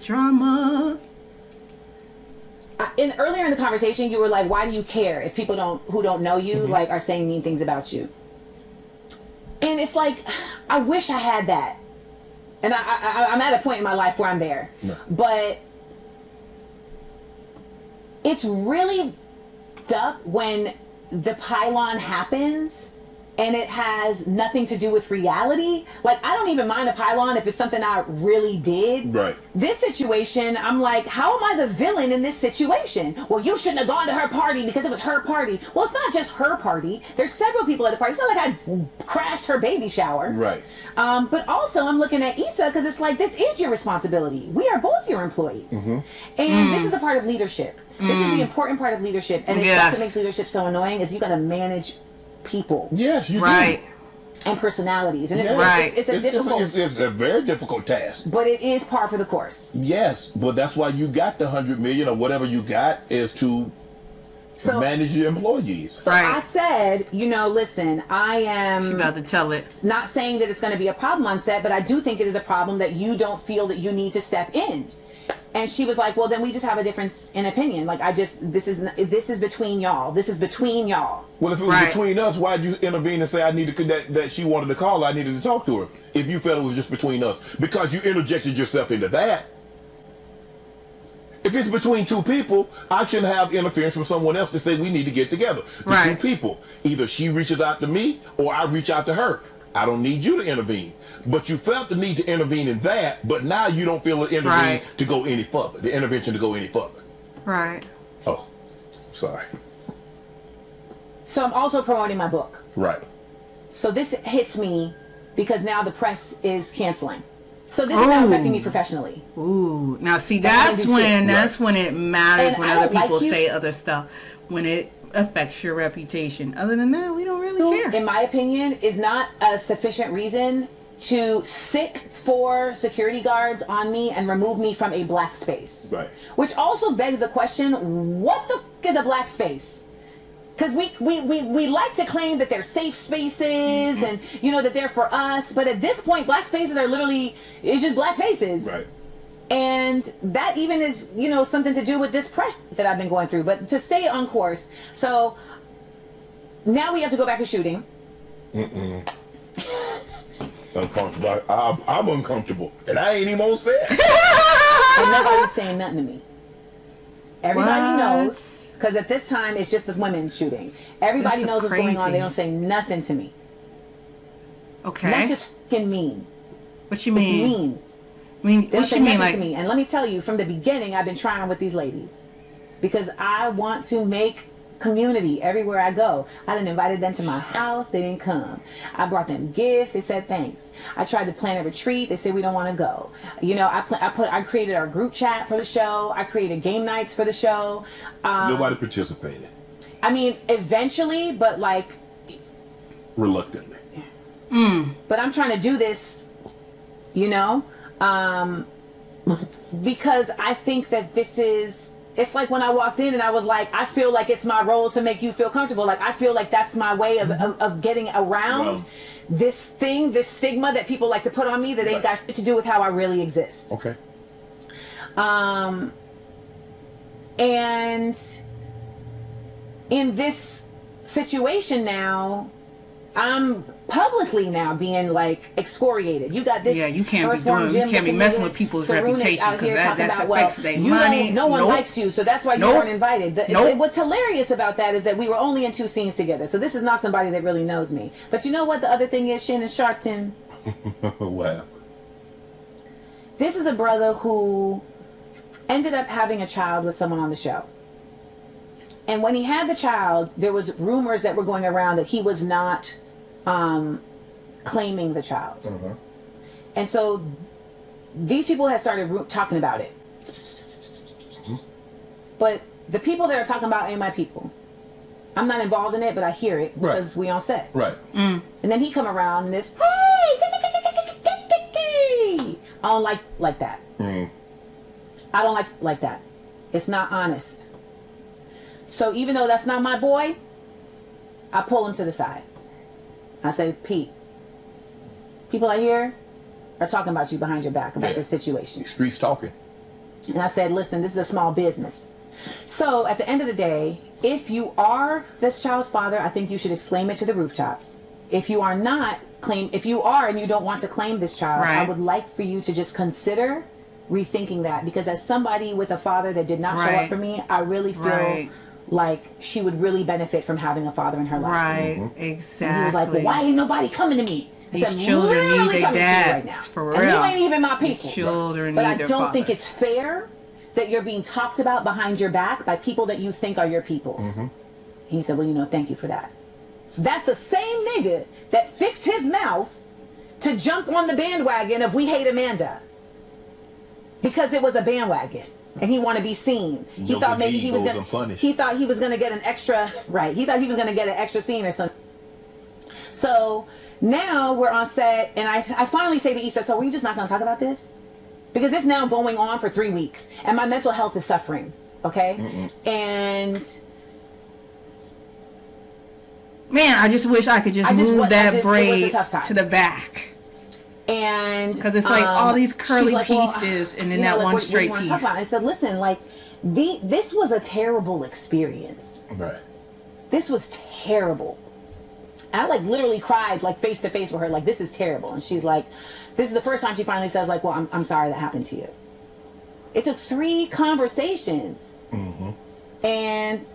drama. And earlier in the conversation, you were like, why do you care if people who don't know you like are saying mean things about you? And it's like, I wish I had that. And I'm at a point in my life where I'm there. No. But it's really up when the pylon happens and it has nothing to do with reality. Like, I don't even mind a pylon if it's something I really did. Right. This situation, I'm like, how am I the villain in this situation? Well, you shouldn't have gone to her party because it was her party. Well, it's not just her party. There's several people at the party. It's not like I crashed her baby shower. Right. But also, I'm looking at Issa because it's like, this is your responsibility. We are both your employees. And this is a part of leadership. This is the important part of leadership. And that's what makes leadership so annoying, is you got to manage people. Yes, you do. And personalities. And it's a very difficult task. But it is par for the course. Yes, but that's why you got the 100 million or whatever you got, is to manage your employees. So I said, listen, I am... She's about to tell it. Not saying that it's going to be a problem on set, but I do think it is a problem that you don't feel that you need to step in. And she was like, well, then we just have a difference in opinion. Like, this is between y'all. This is between y'all. Well, if it was between us, why'd you intervene and say that she wanted to call her, I needed to talk to her, if you felt it was just between us? Because you interjected yourself into that. If it's between two people, I shouldn't have interference from someone else to say we need to get together. Two people. Either she reaches out to me or I reach out to her. I don't need you to intervene. But you felt the need to intervene in that, but now you don't feel the intervene to go any further. The intervention to go any further. Right. Oh, sorry. So I'm also promoting my book. Right. So this hits me because now the press is canceling. So this is now affecting me professionally. Ooh, now see, that's when it matters, And when I other don't people like you. say other stuff, when it affects your reputation. Other than that, we don't really care. In my opinion, is not a sufficient reason to sick 4 security guards on me and remove me from a black space. Right. Which also begs the question, what the f*** is a black space? Because we like to claim that they're safe spaces and, you know, that they're for us. But at this point, black spaces are literally, it's just black faces. Right. And that even is, you know, something to do with this pressure that I've been going through. But to stay on course, so now we have to go back to shooting. Uncomfortable. I'm uncomfortable, and I ain't even gonna say it. And nobody's saying nothing to me. Everybody What? knows, because at this time it's just the women shooting. Everybody That's knows what's going on. crazy. They don't say nothing to me. Okay. And that's just fucking mean. What you It's mean? mean. They don't What say you mean, nothing like? to me. And let me tell you, from the beginning, I've been trying with these ladies because I want to make community everywhere I go. I done invited them to my house. They didn't come. I brought them gifts. They said thanks. I tried to plan a retreat. They said we don't want to go. You know, I created our group chat for the show. I created game nights for the show. Nobody participated. I mean, eventually, but like, Reluctantly. but I'm trying to do this, you know, because I think that this is, it's like when I walked in and I was like, I feel like it's my role to make you feel comfortable. Like, I feel like that's my way of getting around Wow. this thing, this stigma that people like to put on me that ain't got shit to do with how I really exist. Okay. And in this situation now, I'm publicly now being like excoriated. You got this. Yeah, you can't be earthworm doing. Jim You can't be looking messing nigga, with people's Sarunas reputation out because here talking that about, affects their money. No one Nope. likes you, so that's why you Nope. weren't invited. Nope. What's hilarious about that is that we were only in 2 scenes together, so this is not somebody that really knows me. But you know what? The other thing is, Shannon Sharpton. Wow. This is a brother who ended up having a child with someone on the show. And when he had the child, there was rumors that were going around that he was not claiming the child. And so these people had started talking about it. But the people that are talking about ain't my people. I'm not involved in it, but I hear it because we on set. Right. And then he come around and this, hey, I don't like that. I don't like that. It's not honest. So even though that's not my boy, I pull him to the side. I say, Pete, people out here are talking about you behind your back about this situation. The streets talking. And I said, listen, this is a small business. So at the end of the day, if you are this child's father, I think you should exclaim it to the rooftops. If you are not, if you are and you don't want to claim this child, I would like for you to just consider rethinking that. Because as somebody with a father that did not show up for me, I really feel like she would really benefit from having a father in her life. Right, exactly. And he was like, well, why ain't nobody coming to me? I said, These children literally need their coming to you right dads, now. for real. And you ain't even my These people. children But need I their don't think fathers. it's fair that you're being talked about behind your back by people that you think are your peoples. He said, well, you know, thank you for that. That's the same nigga that fixed his mouth to jump on the bandwagon of We Hate Amanda. Because it was a bandwagon. And he wanted to be seen. He thought maybe he was gonna. He thought he was gonna get an extra. Right. He thought he was gonna get an extra scene or something. So now we're on set, and I finally say to Issa, "So we're just not gonna talk about this, because it's now going on for 3 weeks, and my mental health is suffering. Okay, and man, I just wish I could just move that braid to the back." And because it's like all these curly like, pieces, and then that like, one straight piece. I said, listen, like this was a terrible experience. Right. This was terrible. I like literally cried like face to face with her, like this is terrible. And she's like, this is the first time she finally says like, well, I'm sorry that happened to you. It took 3 conversations. And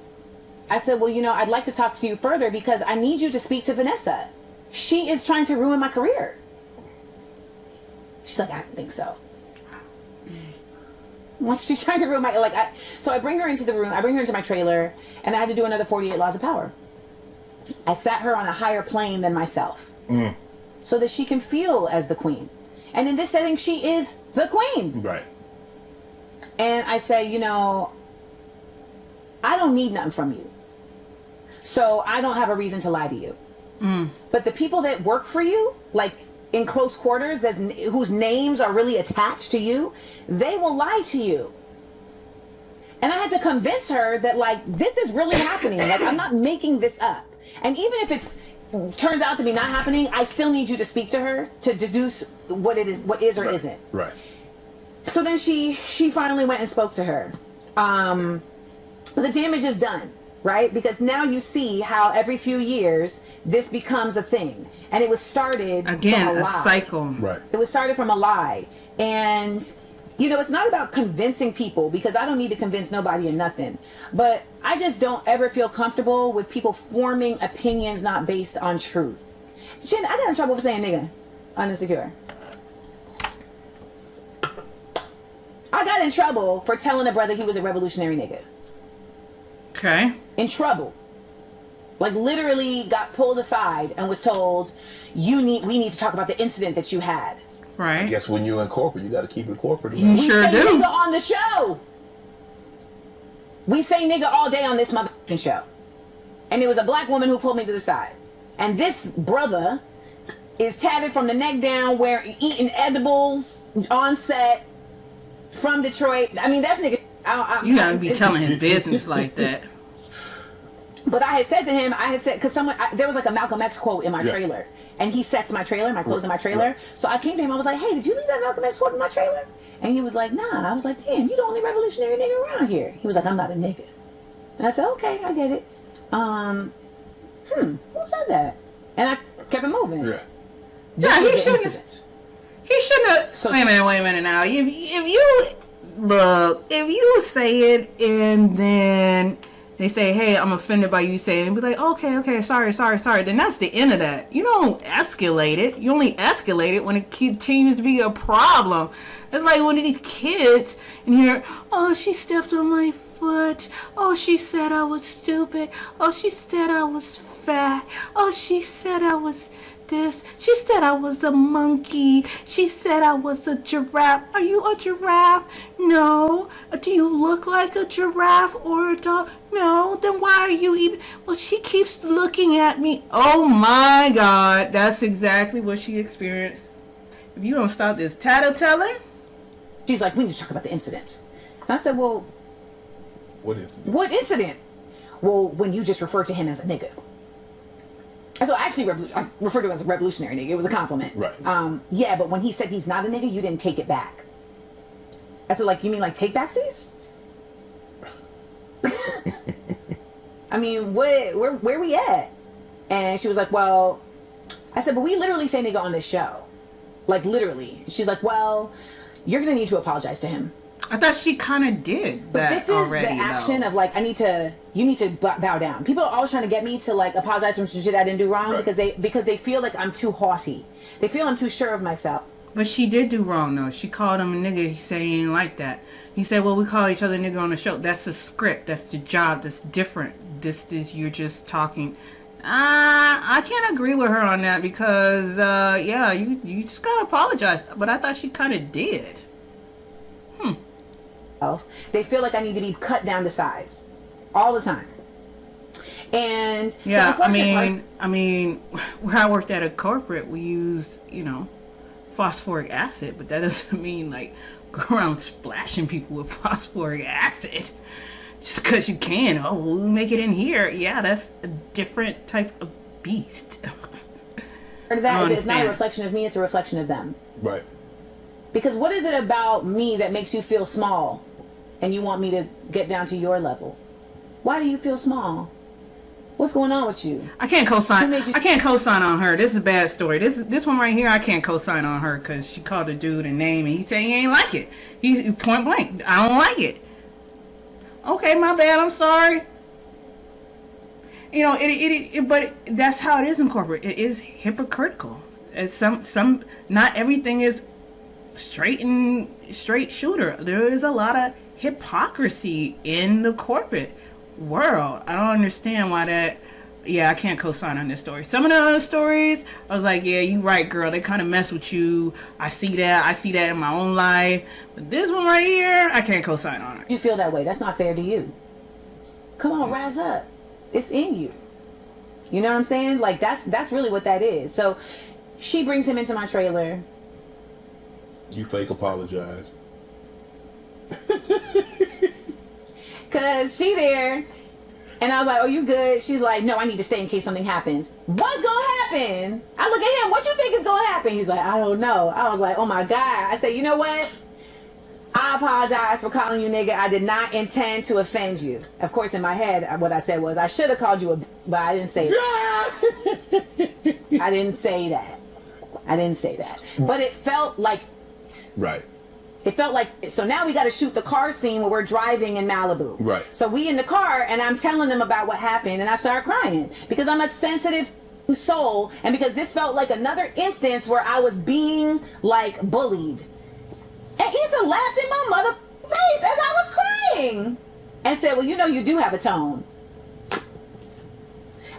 I said, well, you know, I'd like to talk to you further because I need you to speak to Vanessa. She is trying to ruin my career. She's like, I don't think so. Like, she's trying to ruin my, so I bring her into the room, I bring her into my trailer, and I had to do another 48 Laws of Power. I sat her on a higher plane than myself so that she can feel as the queen. And in this setting, she is the queen. Right. And I say, you know, I don't need nothing from you. So I don't have a reason to lie to you. But the people that work for you, like in close quarters, whose names are really attached to you, they will lie to you. And I had to convince her that, like, this is really happening. Like, I'm not making this up. And even if turns out to be not happening, I still need you to speak to her to deduce what is or isn't. Right. So then she finally went and spoke to her. But the damage is done, right? Because now you see how every few years this becomes a thing. And it was started again, from a lie. cycle. Right. It was started from a lie. And, you know, it's not about convincing people, because I don't need to convince nobody of nothing. But I just don't ever feel comfortable with people forming opinions not based on truth. Shannon, I got in trouble for saying nigga on Insecure. I got in trouble for telling a brother he was a revolutionary nigga. Okay. In trouble. Like, literally got pulled aside and was told, we need to talk about the incident that you had. Right. I guess when you're in corporate, you got to keep it corporate. You We sure say do. nigga on the show. We say nigga all day on this motherfucking show. And it was a black woman who pulled me to the side. And this brother is tatted from the neck down, eating edibles on set from Detroit. I mean, that's nigga. You gotta be telling his business like that. But I had said to him, because there was like a Malcolm X quote in my Yeah. trailer. And he sets my trailer, my clothes in my trailer. Right. So I came to him, I was like, hey, did you leave that Malcolm X quote in my trailer? And he was like, nah. I was like, damn, you the only revolutionary nigga around here. He was like, I'm not a nigga. And I said, okay, I get it. Who said that? And I kept it moving. Yeah. Yeah, he was the shouldn't. incident. He shouldn't have. So- wait a minute now. If you say it and then they say, hey, I'm offended by you saying it, and be like, okay, sorry, then that's the end of that. You don't escalate it. You only escalate it when it continues to be a problem. It's like one of these kids and you're, oh, she stepped on my foot. Oh, she said I was stupid. Oh, she said I was fat. Oh, she said I was this. She said I was a monkey. She said I was a giraffe. Are you a giraffe? No. Do you look like a giraffe or a dog? No. Then why are you even... Well, she keeps looking at me. Oh my God. That's exactly what she experienced. If you don't stop this tattletailing... She's like, we need to talk about the incident. And I said, well... What incident? What incident? Well, when you just referred to him as a nigga. And so actually, I referred to him as a revolutionary nigga. It was a compliment. Right. Yeah, but when he said he's not a nigga, you didn't take it back. I said, like, you mean like take backsies? I mean, where we at? And she was like, well, I said, but we literally say nigga on this show. Like, literally. She's like, well, you're going to need to apologize to him. I thought she kind of did But that this is already, the action though. of like, you need to bow down. People are always trying to get me to like apologize for some shit I didn't do wrong, Right. because they feel like I'm too haughty. They feel I'm too sure of myself. But she did do wrong, though. She called him a nigga. He said he ain't like that. He said, well, we call each other nigga on the show. That's a script. That's the job. That's different. This is, you're just talking. I can't agree with her on that because, yeah, you just gotta apologize. But I thought she kind of did. They feel like I need to be cut down to size all the time. And the Yeah, unfortunate I mean, where I worked at a corporate, we use, phosphoric acid, but that doesn't mean like go around splashing people with phosphoric acid just because you can. Oh, we'll make it in here. Yeah, that's a different type of beast. part of that is it's not a understand. reflection of me, it's a reflection of them. Right. Because what is it about me that makes you feel small and you want me to get down to your level? Why do you feel small? What's going on with you? I can't co-sign. Who made you- I can't co-sign on her. This is a bad story. This one right here, I can't co-sign on her because she called the dude a name and he said he ain't like it. He point blank, I don't like it. Okay, my bad. I'm sorry. But that's how it is in corporate. It is hypocritical. It's some. Not everything is straight shooter. There is a lot of hypocrisy in the corporate world. I don't understand why that yeah, I can't co-sign on this story. Some of the other stories, I was like, yeah, you right, girl. They kind of mess with you. I see that in my own life. But this one right here, I can't co-sign on it. You feel that way. That's not fair to you. Come on, rise up. It's in you. You know what I'm saying? Like, that's really what that is. So she brings him into my trailer. You fake apologize. Cause she there, and I was like, "Oh, you good?" She's like, "No, I need to stay in case something happens." What's gonna happen? I look at him. What you think is gonna happen? He's like, "I don't know." I was like, "Oh my god!" I said, "You know what? I apologize for calling you nigga. I did not intend to offend you." Of course, in my head, what I said was, "I should have called you a," but I didn't say that. I didn't say that. But it felt like, Right. it felt like, so now we got to shoot the car scene where we're driving in Malibu. Right. So we in the car, and I'm telling them about what happened, and I started crying because I'm a sensitive soul, and because this felt like another instance where I was being like bullied. And Issa laughed in my mother face as I was crying and said, "Well, you know, you do have a tone."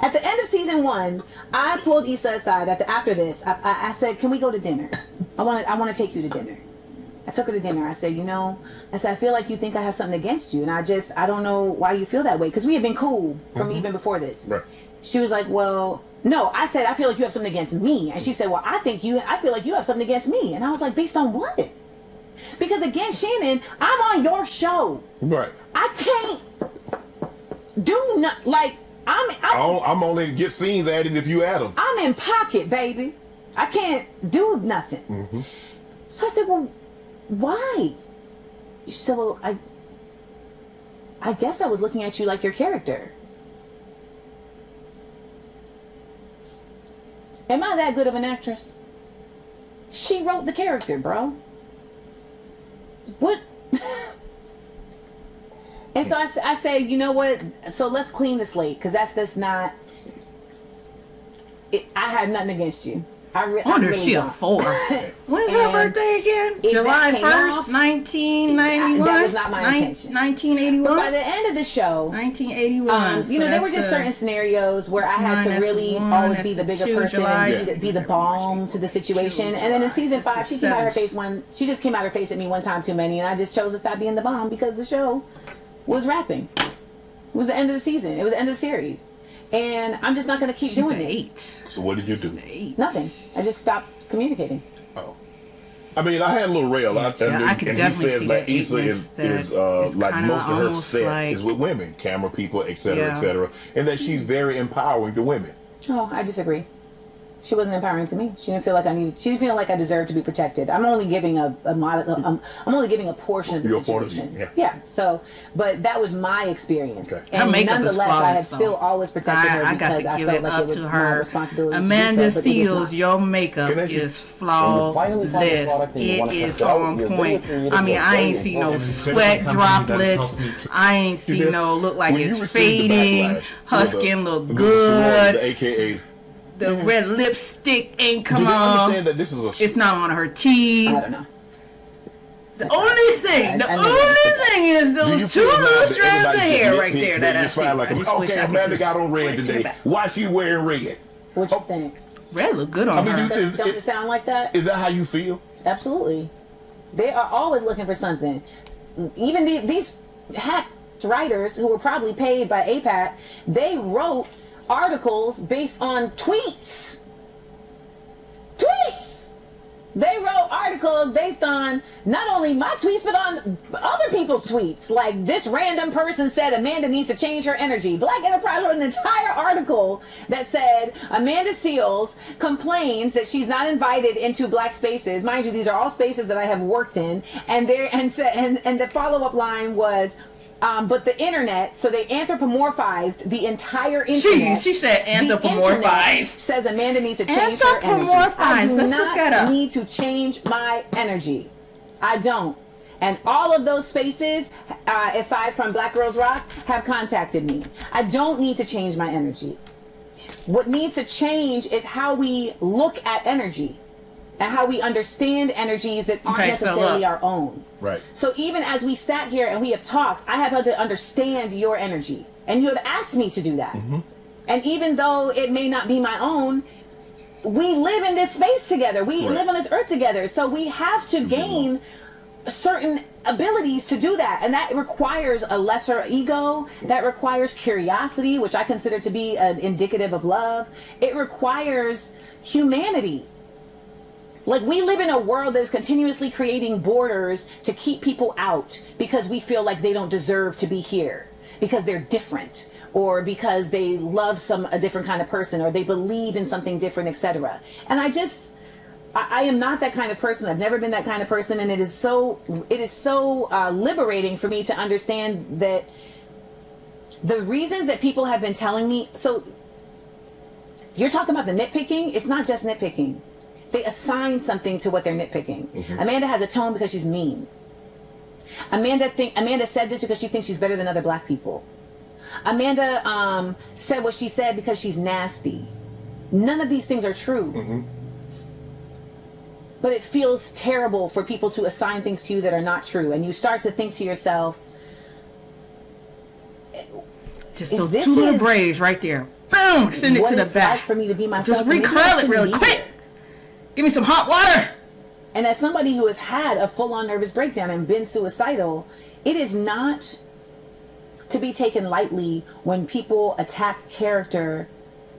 At the end of season 1, I pulled Issa aside. After this, I said, "Can we go to dinner? I want to take you to dinner." I took her to dinner. I said, I feel like you think I have something against you, and I don't know why you feel that way, because we had been cool from even before this. Right. She was like, "Well, no." I said, "I feel like you have something against me," and she said, "Well, I feel like you have something against me," and I was like, "Based on what?" Because again, Shannon, I'm on your show. Right. I can't do not like I'm only get scenes added if you add them. I'm in pocket, baby. I can't do nothing. Mm-hmm. So I said, "Well, why?" She said, "Well, I guess I was looking at you like your character." Am I that good of an actress? She wrote the character, bro. What? And so I say, "You know what? So let's clean the slate, because that's not. I had nothing against you. I wonder really she a 4. When's her birthday again? July 1st, 1991. That was not my intention. 1981. But by the end of the show, 1981. there were just certain scenarios where I had to really always be the bigger person and be the balm to the situation. And then in season 5, she came out her face she just came out her face at me one time too many, and I just chose to stop being the bomb because the show was wrapping. It was the end of the season. It was the end of the series. And I'm just not going to keep doing this. So what did you do? Nothing. I just stopped communicating. Oh. I mean, I had a little rail. I could definitely he says see like that Issa is like most of her set like, is with women, camera people, etc., etc., and that she's very empowering to women. Oh, I disagree. She wasn't empowering to me. She didn't feel like she didn't feel like I deserved to be protected. I'm only giving I'm only giving a portion of the situation. Yeah. So, but that was my experience. Okay. And nonetheless, I had still always protected her because I felt like it was my responsibility. Amanda Seals, your makeup is flawless. It is on point. I mean, I ain't see no sweat droplets. I ain't see no look like it's fading. Her skin look good. AKA. The red lipstick ain't come on. Do you understand that this is it's not on her teeth. I don't know. The only thing is those 2 little strands of hair right there that I see. Like, okay, Amanda got on red today. Why she wearing red? What you think? Red look good on her. Don't it sound like that? Is that how you feel? Absolutely. They are always looking for something. Even these hack writers who were probably paid by APAT, they wrote articles based on tweets. They wrote articles based on not only my tweets, but on other people's tweets. Like, this random person said Amanda needs to change her energy. Black Enterprise wrote an entire article that said Amanda Seals complains that she's not invited into black spaces. Mind you, these are all spaces that I have worked in. And the follow-up line was, but the internet, so they anthropomorphized the entire internet. She said anthropomorphized. Says Amanda needs to change her energy. I do not need to change my energy. I don't. And all of those spaces, aside from Black Girls Rock, have contacted me. I don't need to change my energy. What needs to change is how we look at energy and how we understand energies that aren't necessarily our own. Right. So even as we sat here and we have talked, I have had to understand your energy. And you have asked me to do that. Mm-hmm. And even though it may not be my own, we live in this space together. We live on this earth together. So we have to gain certain abilities to do that. And that requires a lesser ego. That requires curiosity, which I consider to be an indicative of love. It requires humanity. Like, we live in a world that is continuously creating borders to keep people out because we feel like they don't deserve to be here because they're different, or because they love a different kind of person, or they believe in something different, etc. And I am not that kind of person. I've never been that kind of person, and it is so liberating for me to understand that the reasons that people have been telling me. So you're talking about the nitpicking. It's not just nitpicking. They assign something to what they're nitpicking. Mm-hmm. Amanda has a tone because she's mean. Amanda said this because she thinks she's better than other black people. Amanda said what she said because she's nasty. None of these things are true. Mm-hmm. But it feels terrible for people to assign things to you that are not true. And you start to think to yourself, just those two little braids right there. Boom! Send it to the back. Like for me to be myself. Just recurl it really quick. Give me some hot water. And as somebody who has had a full-on nervous breakdown and been suicidal, it is not to be taken lightly when people attack character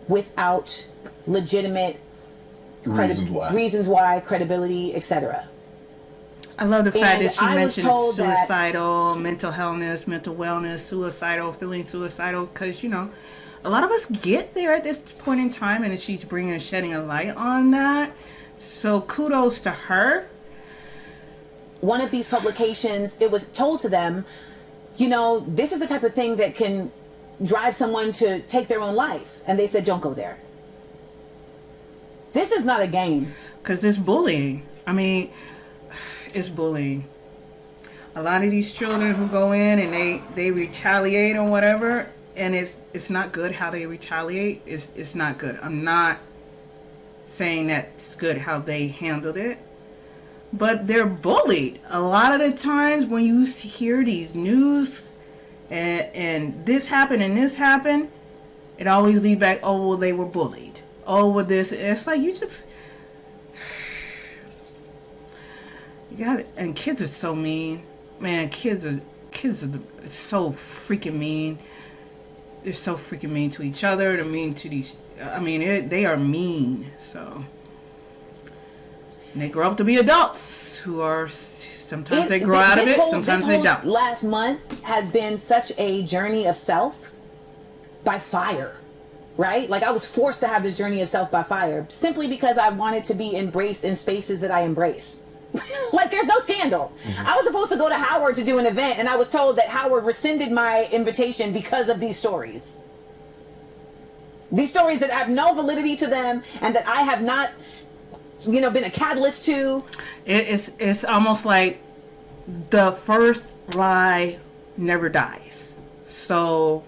without legitimate reasons why, credibility, etc. I love the fact that she mentioned suicidal, mental illness, mental wellness, suicidal, feeling suicidal, because, you know, a lot of us get there at this point in time, and she's shedding a light on that. So kudos to her. One of these publications, it was told to them, you know, this is the type of thing that can drive someone to take their own life. And they said, don't go there. This is not a game. Because it's bullying. I mean, it's bullying. A lot of these children who go in and they retaliate or whatever, and it's not good how they retaliate. It's not good. I'm not saying that's good how they handled it, but they're bullied. A lot of the times when you hear these news and this happened and this happened, it always leads back, oh, well, they were bullied. Oh, well, this. And it's like, you got it. And kids are so mean. Man, kids are so freaking mean. They're so freaking mean to each other. They're mean to these. I mean, they are mean. So, and they grow up to be adults who are. Sometimes they grow out of it. Sometimes they don't. Last month has been such a journey of self by fire, right? Like, I was forced to have this journey of self by fire simply because I wanted to be embraced in spaces that I embrace. Like, there's no scandal. Mm-hmm. I was supposed to go to Howard to do an event, and I was told that Howard rescinded my invitation because of these stories. These stories that have no validity to them and that I have not, you know, been a catalyst to. It's almost like the first lie never dies. So,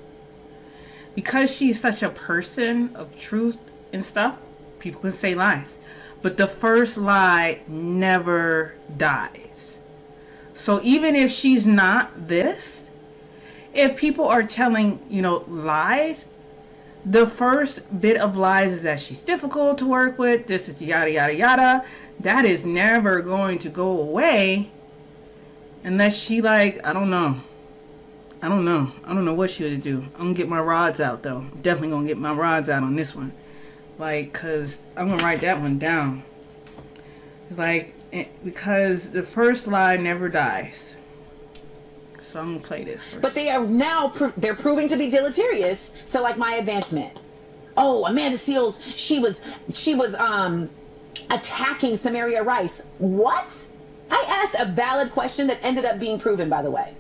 because she's such a person of truth and stuff, people can say lies. But the first lie never dies. So even if she's not this, if people are telling, you know, lies, the first bit of lies is that she's difficult to work with, this is yada, yada, yada. That is never going to go away unless she, like, I don't know what she would do. I'm going to get my rods out, though. Definitely going to get my rods out on this one. Like, because I'm going to write that one down. Like, because the first lie never dies. So I'm going to play this first. But they are now, they're proving to be deleterious to, like, my advancement. Oh, Amanda Seales, she was attacking Samaria Rice. What? I asked a valid question that ended up being proven, by the way.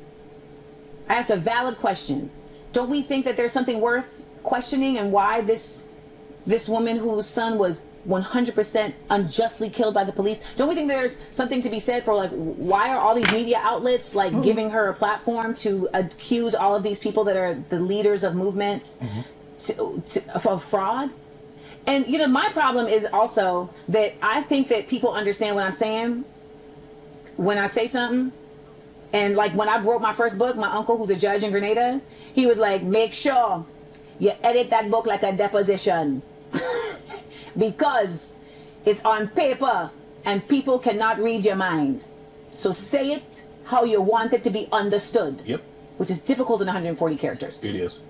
I asked a valid question. Don't we think that there's something worth questioning, and why this woman whose son was 100% unjustly killed by the police, don't we think there's something to be said for, like, why are all these media outlets, like, giving her a platform to accuse all of these people that are the leaders of movements of fraud? And, you know, my problem is also that I think that people understand what I'm saying when I say something. And, like, when I wrote my first book, my uncle, who's a judge in Grenada, he was like, make sure you edit that book like a deposition. Because it's on paper and people cannot read your mind. So say it how you want it to be understood. Yep. Which is difficult in 140 characters. It is.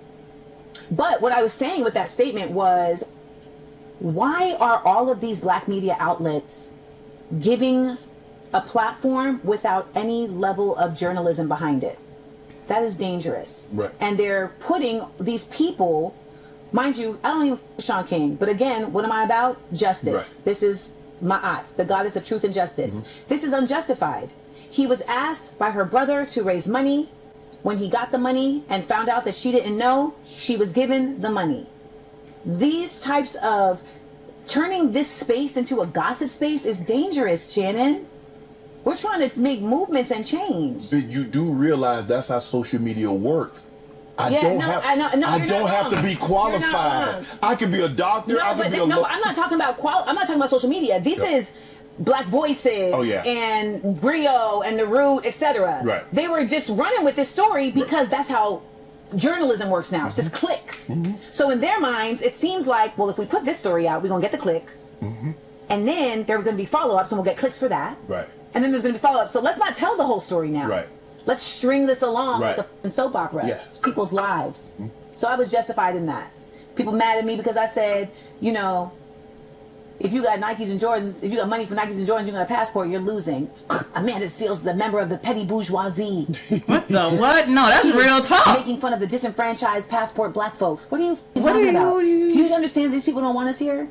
But what I was saying with that statement was, why are all of these black media outlets giving a platform without any level of journalism behind it? That is dangerous. Right. And they're putting these people, mind you, I don't even Sean King, but again, what am I about? Justice. Right. This is Ma'at, the goddess of truth and justice. This is unjustified. He was asked by her brother to raise money. When he got the money and found out that she didn't know, she was given the money. These types of turning this space into a gossip space is dangerous, Shannon. We're trying to make movements and change. But you do realize that's how social media works. I Yeah, don't no, have, I know- no, I you're don't not have to wrong. be You're not qualified. wrong. I could be a doctor. I could be a I'm not talking about I'm not talking about social media. This Yeah. is Black Voices Oh, yeah. and Brio and The Root, etc. Right. They were just running with this story because that's how journalism works now. It's just clicks. So in their minds, it seems like, well, if we put this story out, we're going to get the clicks. And then there are going to be follow-ups and we'll get clicks for that. Right. And then there's going to be follow-ups. So let's not tell the whole story now. Right. Let's string this along Right. like a f***ing soap opera. Yeah. It's people's lives. So I was justified in that. People mad at me because I said, you know, if you got Nikes and Jordans, if you got money for Nikes and Jordans, you got a passport, you're losing. Amanda Seals is a member of the petty bourgeoisie. What the what? No, that's She was real talk. Making fun of the disenfranchised passport black folks. What are you What talking are you- about? what are you- Do you understand these people don't want us here?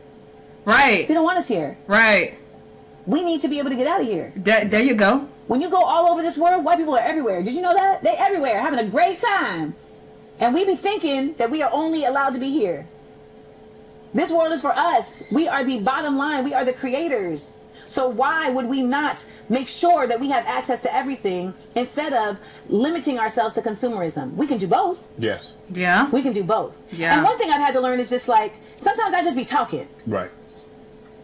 Right. They don't want us here. Right. We need to be able to get out of here. There you go. When you go all over this world, white people are everywhere. Did you know that? They everywhere, having a great time. And we be thinking that we are only allowed to be here. This world is for us. We are the bottom line. We are the creators. So why would we not make sure that we have access to everything instead of limiting ourselves to consumerism? We can do both. Yes. Yeah. We can do both. Yeah. And one thing I've had to learn is just like, sometimes I just be talking. Right.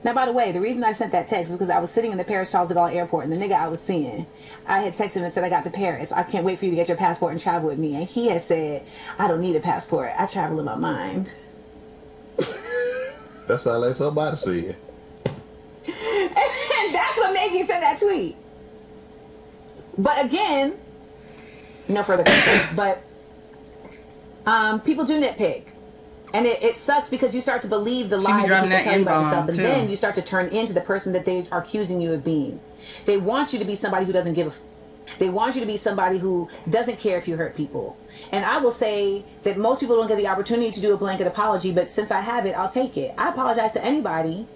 Now, by the way, the reason I sent that text is because I was sitting in the Paris Charles de Gaulle airport, and the nigga I was seeing, I had texted him and said, I got to Paris. I can't wait for you to get your passport and travel with me. And he had said, I don't need a passport. I travel in my mind. That's how like somebody said. And that's what made me send that tweet. But again, no further context, but people do nitpick. And it sucks because you start to believe the lies that dropping people that tell you about N-bomb, yourself, and too. then you start to turn into the person that they are accusing you of being. They want you to be somebody who doesn't give a f. They want you to be somebody who doesn't care if you hurt people. And I will say that most people don't get the opportunity to do a blanket apology, but since I have it, I'll take it. I apologize to anybody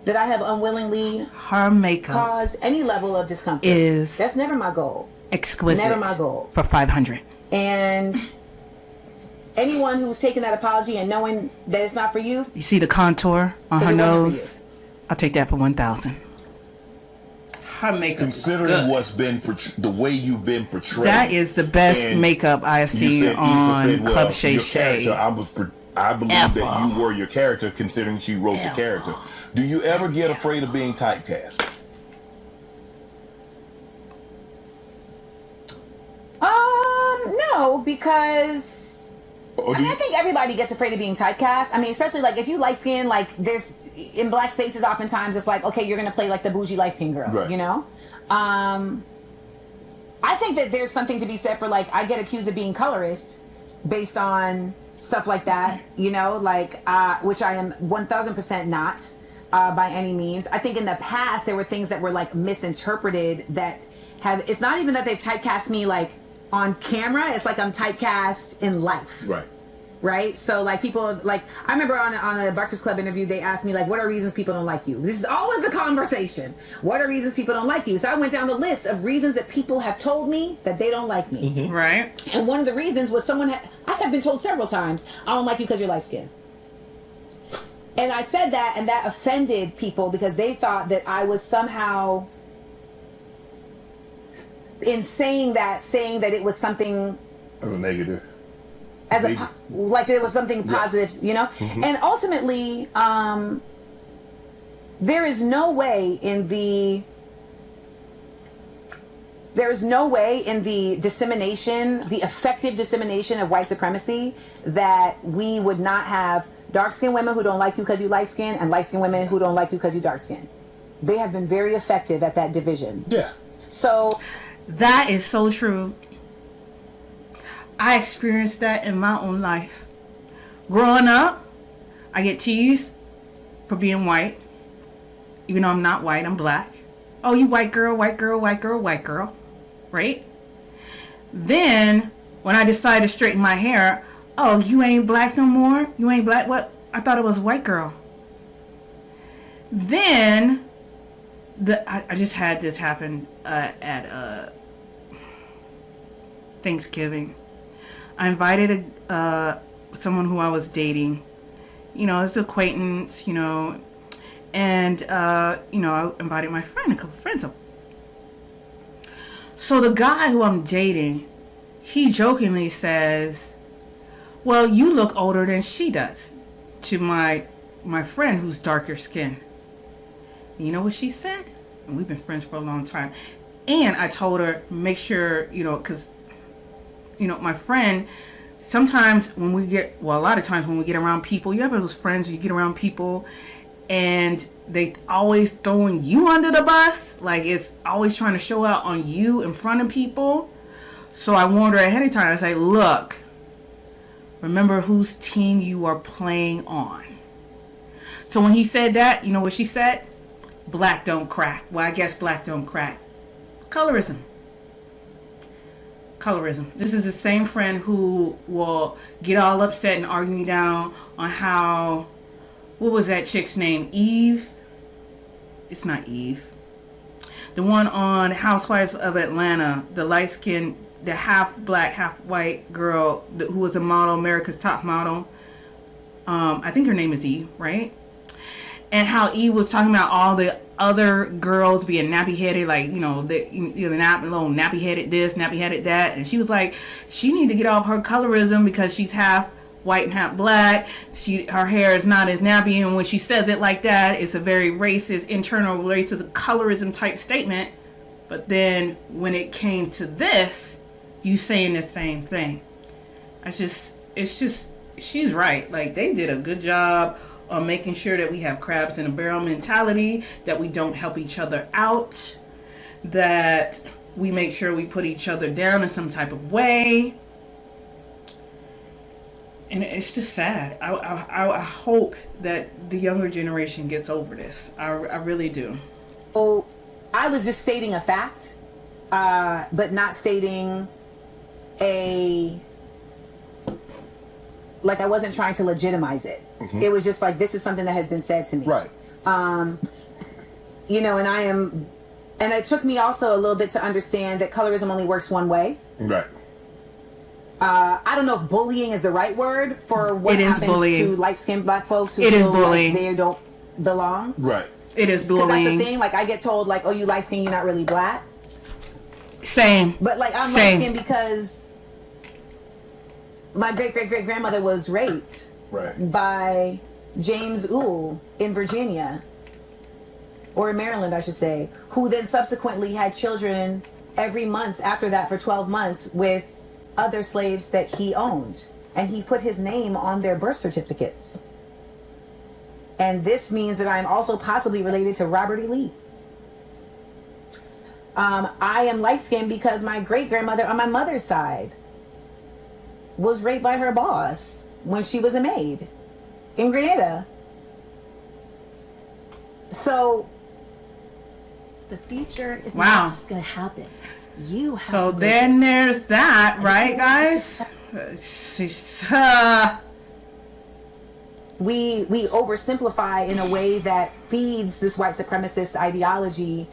that I have unwillingly Her makeup caused any level of discomfort. is That's never my goal. exquisite. Never my goal. For 500. And anyone who's taking that apology and knowing that it's not for you, You see the contour on her Because it wasn't for nose? I'll take that for 1,000. Her makeup. Considering what's been the way you've been portrayed. That is the best And makeup I have seen on Club Shay your Shay. character, I believe Ever. that you were your character, considering she wrote the character. Do you ever get afraid of being typecast? no, because Or I do mean, you, I think everybody gets afraid of being typecast. I mean, especially like if you light skin, like there's in black spaces, oftentimes it's like, okay, you're gonna play like the bougie light skin girl, Right. you know? I think that there's something to be said for like I get accused of being colorist based on stuff like that, you know, like which I am 1000% not by any means. I think in the past there were things that were like misinterpreted that have. It's not even that they've typecast me like on camera. It's like I'm typecast in life. right. Right? So like people like I remember on a Breakfast Club interview they asked me like what are reasons people don't like you? This is always the conversation. What are reasons people don't like you? So I went down the list of reasons that people have told me that they don't like me. Right. And one of the reasons was I have been told several times, I don't like you because you're light skinned. And I said that and that offended people because they thought that I was somehow in saying that it was something As a negative. as Maybe. like it was something positive, you know. And ultimately, there is no way in the There's no way in the effective dissemination of white supremacy that we would not have dark-skinned women who don't like you because you light-skinned and light-skinned women who don't like you because you dark-skinned. They have been very effective at that division. Yeah. So that is so true. I experienced that in my own life. Growing up, I get teased for being white. Even though I'm not white, I'm black. Oh, you white girl, white girl, white girl, white girl. Right? Then, when I decided to straighten my hair, oh, you ain't black no more? You ain't black? What? I thought it was white girl. Then, I just had this happen at Thanksgiving. I invited someone who I was dating. You know, it's an acquaintance, you know. And, you know, I invited my friend, a couple friends up. So the guy who I'm dating, he jokingly says, well, you look older than she does, to my friend who's darker skinned. You know what she said? And we've been friends for a long time. And I told her, make sure, you know, because, you know, my friend, sometimes when we get, well, a lot of times when we get around people, you have those friends, you get around people, and they always throwing you under the bus. Like, it's always trying to show out on you in front of people. So I warned her ahead of time. I was like, look, remember whose team you are playing on. So when he said that, you know what she said? Black don't crack. Well, I guess black don't crack. Colorism. Colorism. This is the same friend who will get all upset and argue me down on how, what was that chick's name? Eve? It's not Eve. The one on Housewives of Atlanta, the light-skinned, the half black, half white girl who was a model, America's Top Model. I think her name is Eve, right? And how Eve was talking about all the other girls being nappy-headed, like, you know, little nappy-headed this, nappy-headed that. And she was like, she need to get off her colorism because she's half white and half black. Her hair is not as nappy, and when she says it like that, it's a very racist, internal racist, colorism type statement. But then when it came to this, you saying the same thing. It's just, she's right. Like, they did a good job on making sure that we have crabs in a barrel mentality, that we don't help each other out, that we make sure we put each other down in some type of way. And it's just sad. I hope that the younger generation gets over this. I really do. Oh, I was just stating a fact, but not stating like I wasn't trying to legitimize it. Mm-hmm. It was just like, this is something that has been said to me. Right. You know, and it took me also a little bit to understand that colorism only works one way. Right. I don't know if bullying is the right word for what happens to light-skinned black folks who feel like they don't belong. Right. It is bullying. Because that's the thing. Like, I get told, like, oh, you light-skinned, you're not really black. Same. But, like, I'm light-skinned because my great-great-great-grandmother was raped by James Uhl in Virginia, or in Maryland, I should say, who then subsequently had children every month after that for 12 months with other slaves that he owned, and he put his name on their birth certificates. And this means that I'm also possibly related to Robert E. Lee. I am light-skinned because my great-grandmother on my mother's side was raped by her boss when she was a maid in Grenada. So the future is wow. not just going to happen. You have so to then there's that, right, guys? We oversimplify in a way that feeds this white supremacist ideology,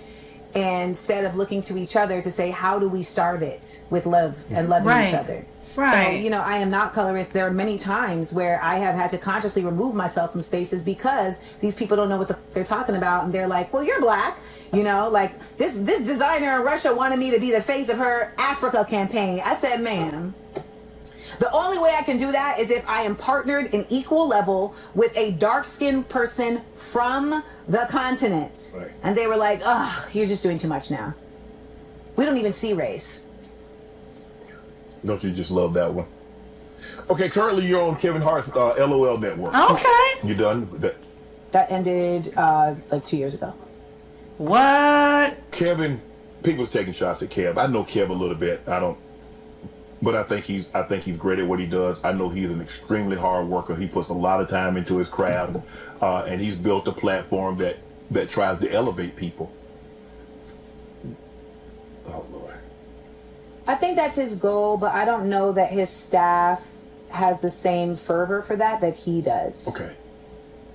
instead of looking to each other to say, how do we starve it with love and loving each other? Right. So, you know, I am not colorist. There are many times where I have had to consciously remove myself from spaces because these people don't know what they're talking about, and they're like, well, you're black. You know, like this designer in Russia wanted me to be the face of her Africa campaign. I said, ma'am, the only way I can do that is if I am partnered in equal level with a dark-skinned person from the continent. Right. And they were like, oh, you're just doing too much now. We don't even see race. Don't you just love that one? Okay, currently you're on Kevin Hart's LOL network. Okay. You done with that? That ended like 2 years ago. What? Kevin, people's taking shots at Kev. I know Kev a little bit. But I think he's great at what he does. I know he's an extremely hard worker. He puts a lot of time into his craft, and he's built a platform that tries to elevate people. Oh Lord. I think that's his goal, but I don't know that his staff has the same fervor for that he does. Okay.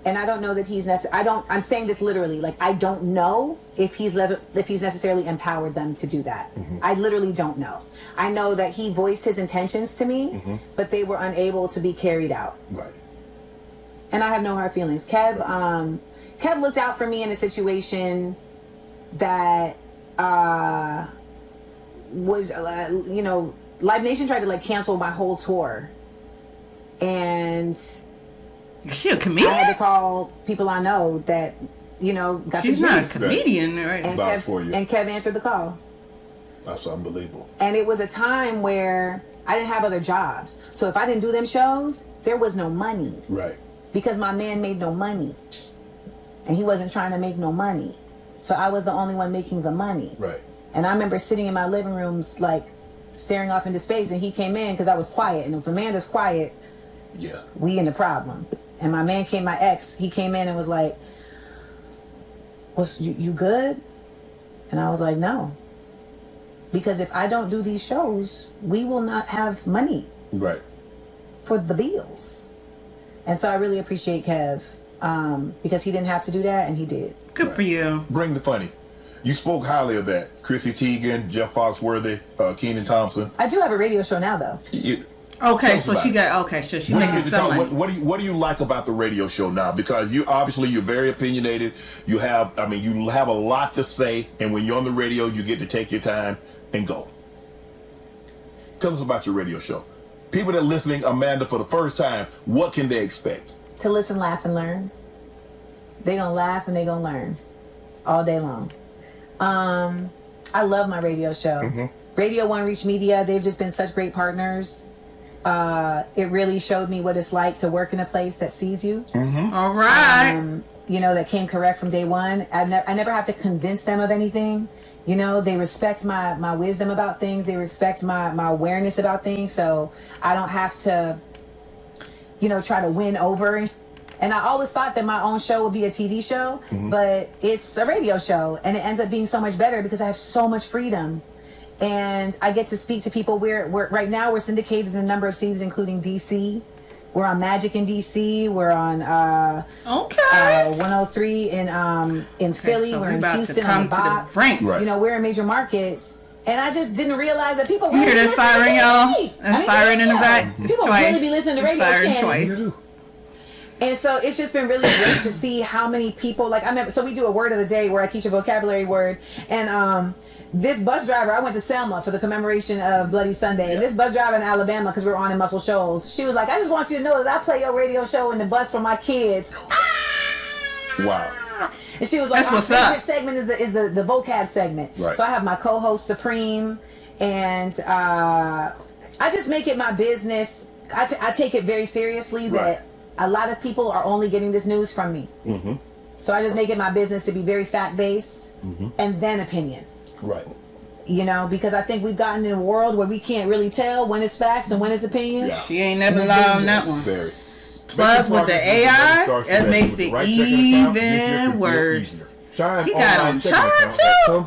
And I don't know that he's I'm saying this literally, like I don't know if he's necessarily empowered them to do that. Mm-hmm. I literally don't know. I know that he voiced his intentions to me, Mm-hmm. but they were unable to be carried out. Right. And I have no hard feelings. Kev looked out for me in a situation that was, Live Nation tried to like cancel my whole tour. And Is she a comedian? I had to call people I know that, got She's the not a juice. comedian, right? And Vouch for you. Kev answered the call. That's unbelievable. And it was a time where I didn't have other jobs. So if I didn't do them shows, there was no money. Right. Because my man made no money. And he wasn't trying to make no money. So I was the only one making the money. Right. And I remember sitting in my living room, like, staring off into space. And he came in because I was quiet. And if Amanda's quiet, Yeah. we in the problem. And my man my ex, he came in and was like, you good? And I was like, no. Because if I don't do these shows, we will not have money Right. for the bills. And so I really appreciate Kev, because he didn't have to do that, and he did. Good for you. Bring the funny. You spoke highly of that. Chrissy Teigen, Jeff Foxworthy, Keenan Thompson. I do have a radio show now, though. Okay, so about she it. got so she What making do you- some money. what do you like about the radio show now? Because you're very opinionated. You have a lot to say, and when you're on the radio, you get to take your time and go. Tell us about your radio show. People that are listening, Amanda, for the first time, what can they expect? To listen, laugh, and learn. They gonna laugh and they gonna learn all day long. I love my radio show. Mm-hmm. Radio One Reach Media, they've just been such great partners. It really showed me what it's like to work in a place that sees you. All right. That came correct from day one. I never have to convince them of anything. They respect my wisdom about things. They respect my awareness about things. So I don't have to, try to win over. And I always thought that my own show would be a TV show, but it's a radio show. And it ends up being so much better because I have so much freedom. And I get to speak to people. We're right now we're syndicated in a number of cities, including DC. We're on Magic in DC. We're on 103 in Philly. so we're we're in about to Houston come on the to the box. brink. Right. We're in major markets. And I just didn't realize that people You hear really that listen siren, to y'all? TV. That siren in the back? It's People twice. really be listening to It's radio, siren Shannon. twice. And so it's just been really great to see how many people, so we do a word of the day where I teach a vocabulary word. And this bus driver, I went to Selma for the commemoration of Bloody Sunday. And this bus driver in Alabama, because we were on in Muscle Shoals, she was like, I just want you to know that I play your radio show in the bus for my kids. Wow. And she was like, That's my what's favorite up. segment is the vocab segment. Right. So I have my co-host Supreme, and I just make it my business. I take it very seriously that a lot of people are only getting this news from me. Mm-hmm. So I just make it my business to be very fact-based and then opinion. Right. Because I think we've gotten in a world where we can't really tell when it's facts and when it's opinion. Yeah. She ain't never lied on that one. Very. Plus, with the AI, it makes it even worse. He got on Chime too.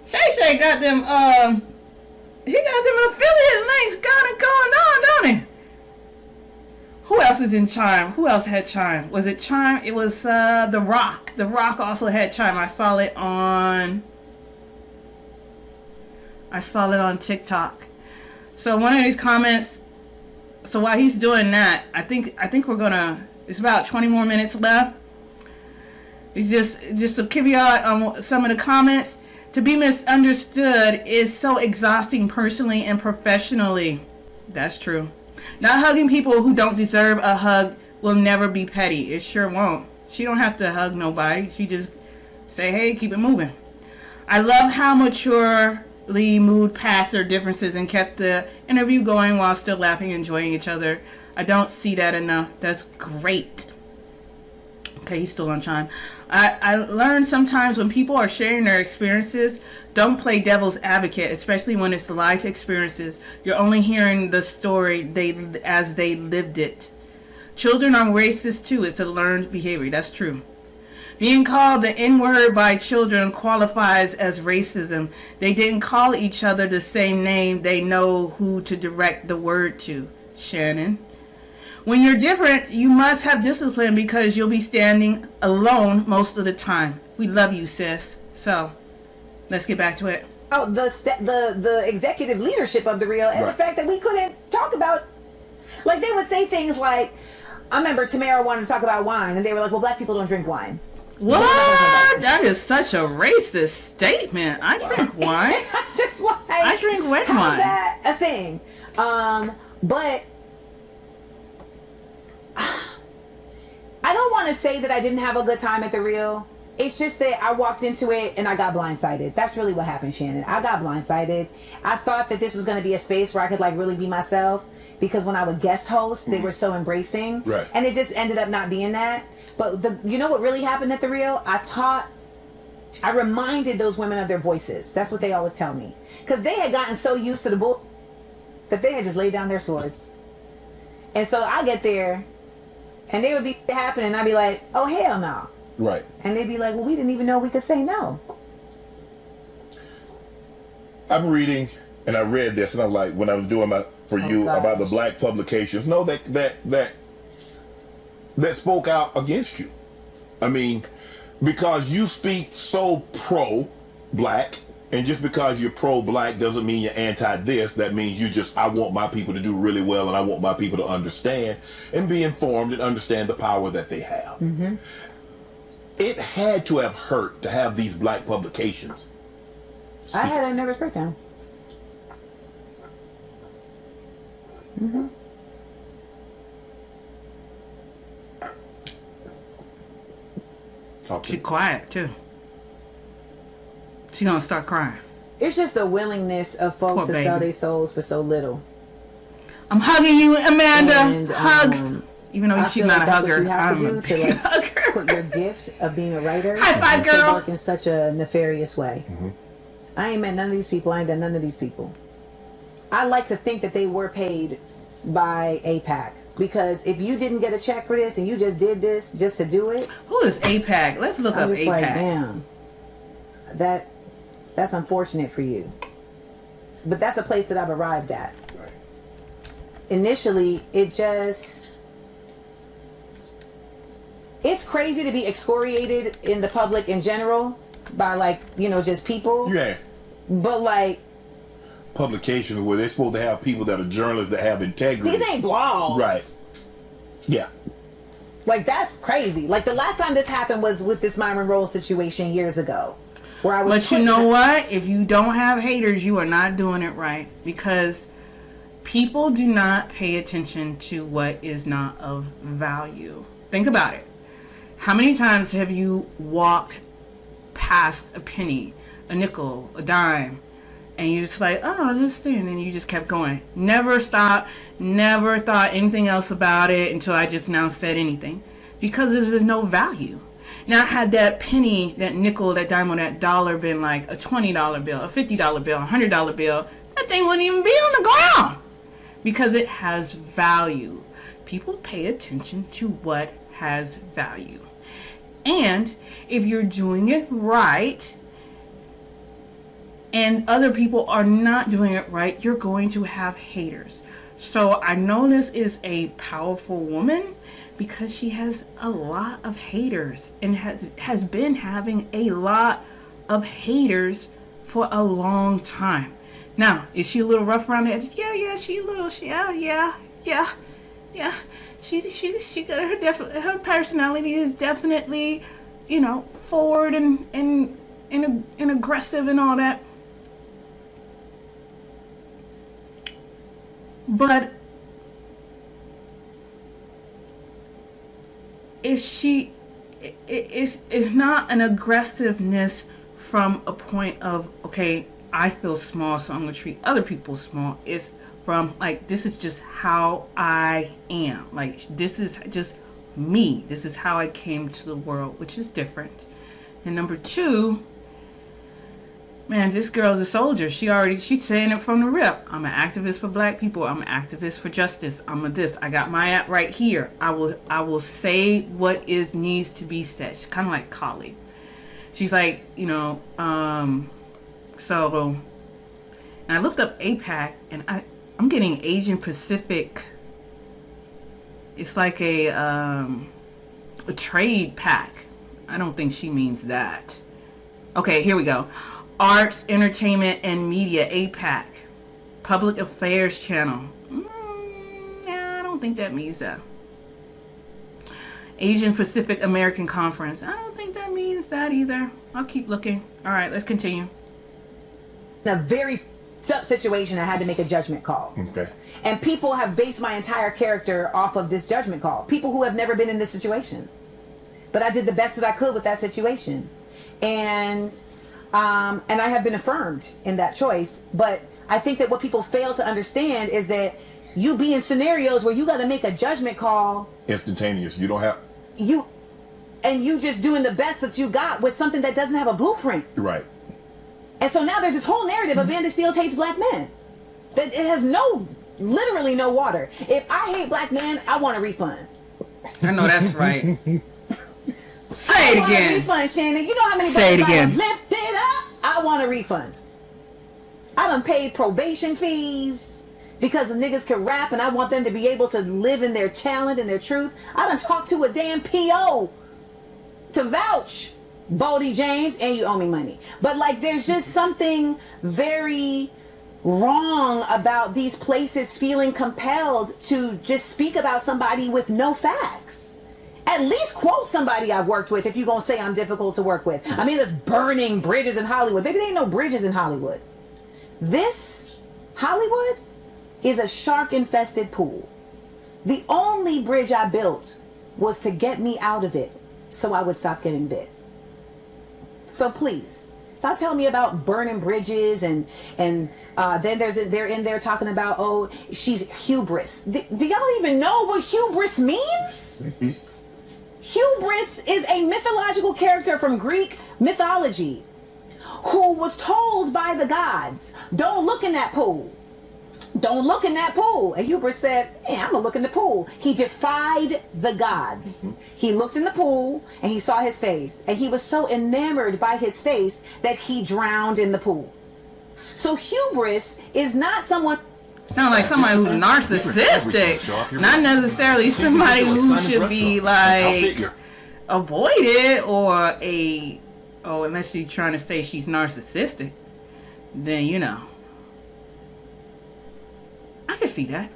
Shay Shay got them. He got them affiliate links going on, don't he? Who else is in Chime? Who else had Chime? Was it Chime? It was The Rock. The Rock also had Chime. I saw it on TikTok. So one of these comments. So while he's doing that, I think we're gonna. It's about 20 more minutes left. It's just to give y'all some of the comments. To be misunderstood is so exhausting personally and professionally. That's true. Not hugging people who don't deserve a hug will never be petty. It sure won't. She don't have to hug nobody. She just say, hey, keep it moving. I love how mature moved past their differences and kept the interview going while still laughing and enjoying each other. I don't see that enough. That's great. Okay, he's still on chime. I learned sometimes when people are sharing their experiences, don't play devil's advocate, especially when it's life experiences. You're only hearing the story as they lived it. Children are racist too. It's a learned behavior. That's true. Being called the N-word by children qualifies as racism. They didn't call each other the same name. They know who to direct the word to. Shannon. When you're different, you must have discipline because you'll be standing alone most of the time. We love you, sis. So, let's get back to it. Oh, the executive leadership of the Real, and the fact that we couldn't talk about, like, they would say things like, I remember Tamara wanted to talk about wine, and they were like, well, black people don't drink wine. What? That is such a racist statement. I drink wine. Just like, I drink red how's wine. That a thing? But I don't want to say that I didn't have a good time at the Real. It's just that I walked into it and I got blindsided. That's really what happened, Shannon. I got blindsided. I thought that this was going to be a space where I could like really be myself, because when I would guest host, they were so embracing. Right. And it just ended up not being that. But you know what really happened at the Real? I reminded those women of their voices. That's what they always tell me. Because they had gotten so used to the bull that they had just laid down their swords. And so I get there and they would be happening and I'd be like, oh, hell no. Right. And they'd be like, well, we didn't even know we could say no. I'm reading, and I read this, and I'm like, when I was doing about the black publications, no, that spoke out against you. I mean, because you speak so pro-black, and just because you're pro-black doesn't mean you're anti-this. That means I want my people to do really well, and I want my people to understand and be informed and understand the power that they have. Mm-hmm. It had to have hurt to have these black publications. I had a nervous breakdown. Mm-hmm. She's quiet too. She's gonna start crying. It's just the willingness of folks to sell their souls for so little. I'm hugging you, Amanda. And, Hugs. Even though she's not a hugger, I'm a big hugger. Put your gift of being a writer high five, girl, to work in such a nefarious way. Mm-hmm. I ain't met none of these people. I ain't done none of these people. I like to think that they were paid by APAC, because if you didn't get a check for this and you just did this just to do it. Who is APAC? Let's look up APAC. Like, damn, that's unfortunate for you. But that's a place that I've arrived at. Right. Initially, it's crazy to be excoriated in the public in general by just people. Yeah. But publications where they're supposed to have people that are journalists that have integrity. These ain't blogs. Right. Yeah. That's crazy. The last time this happened was with this Myron Roll situation years ago. Where I was. But you know what? If you don't have haters, you are not doing it right. Because people do not pay attention to what is not of value. Think about it. How many times have you walked past a penny, a nickel, a dime, and you're just like, oh, this thing, and then you just kept going. Never stopped, never thought anything else about it until I just now said anything. Because there's no value. Now, had that penny, that nickel, that dime, or that dollar been like a $20 bill, a $50 bill, a $100 bill, that thing wouldn't even be on the ground. Because it has value. People pay attention to what has value. And if you're doing it right and other people are not doing it right, you're going to have haters. So I know this is a powerful woman because she has a lot of haters and has been having a lot of haters for a long time. Now, is she a little rough around the edges? Yeah, she a little, yeah. She her personality is definitely, forward and aggressive and all that. But it's not an aggressiveness from a point of, okay, I feel small, so I'm going to treat other people small. It's from, like, this is just how I am. Like, this is just me. This is how I came to the world, which is different. And number 2, man, this girl's a soldier. She's saying it from the rip. I'm an activist for black people. I'm an activist for justice. I'm a this. I got my app right here. I will say what needs to be said. She's kind of like Kali. She's like, you know, so, and I looked up APAC, and I'm getting Asian Pacific. It's like a trade pack. I don't think she means that. Okay, here we go. Arts, Entertainment, and Media, APAC. Public Affairs Channel. Yeah, I don't think that means that. Asian Pacific American Conference. I don't think that means that either. I'll keep looking. All right, let's continue. In a very up situation, I had to make a judgment call. Okay. And people have based my entire character off of this judgment call. People who have never been in this situation. But I did the best that I could with that situation. And I have been affirmed in that choice. But I think that what people fail to understand is that you be in scenarios where you got to make a judgment call. Instantaneous. You don't have... You just doing the best that you got with something that doesn't have a blueprint. Right. And so now there's this whole narrative of Amanda Seales hates black men. That it has literally no water. If I hate black men, I want a refund. I know that's right. Say it again. I want a refund, Shannon. You know how many Say it times I again. have lifted up? I want a refund. I done paid probation fees because the niggas can rap and I want them to be able to live in their talent and their truth. I done talked to a damn PO to vouch, Bodie James, and you owe me money. But like, there's just something very wrong about these places feeling compelled to just speak about somebody with no facts. At least quote somebody I've worked with if you're going to say I'm difficult to work with. I mean, it's burning bridges in Hollywood. Baby, there ain't no bridges in Hollywood. This Hollywood is a shark-infested pool. The only bridge I built was to get me out of it so I would stop getting bit. So please, stop telling me about burning bridges and then they're in there talking about, oh, she's hubris. Do y'all even know what hubris means? Hubris is a mythological character from Greek mythology who was told by the gods, don't look in that pool. Don't look in that pool. And Hubris said, hey, I'm gonna look in the pool. He defied the gods. He looked in the pool and he saw his face. And he was so enamored by his face that he drowned in the pool. So hubris is not someone... Sound like somebody who's narcissistic, not necessarily somebody who should be like avoided or unless you're trying to say she's narcissistic, then you know. I can see that.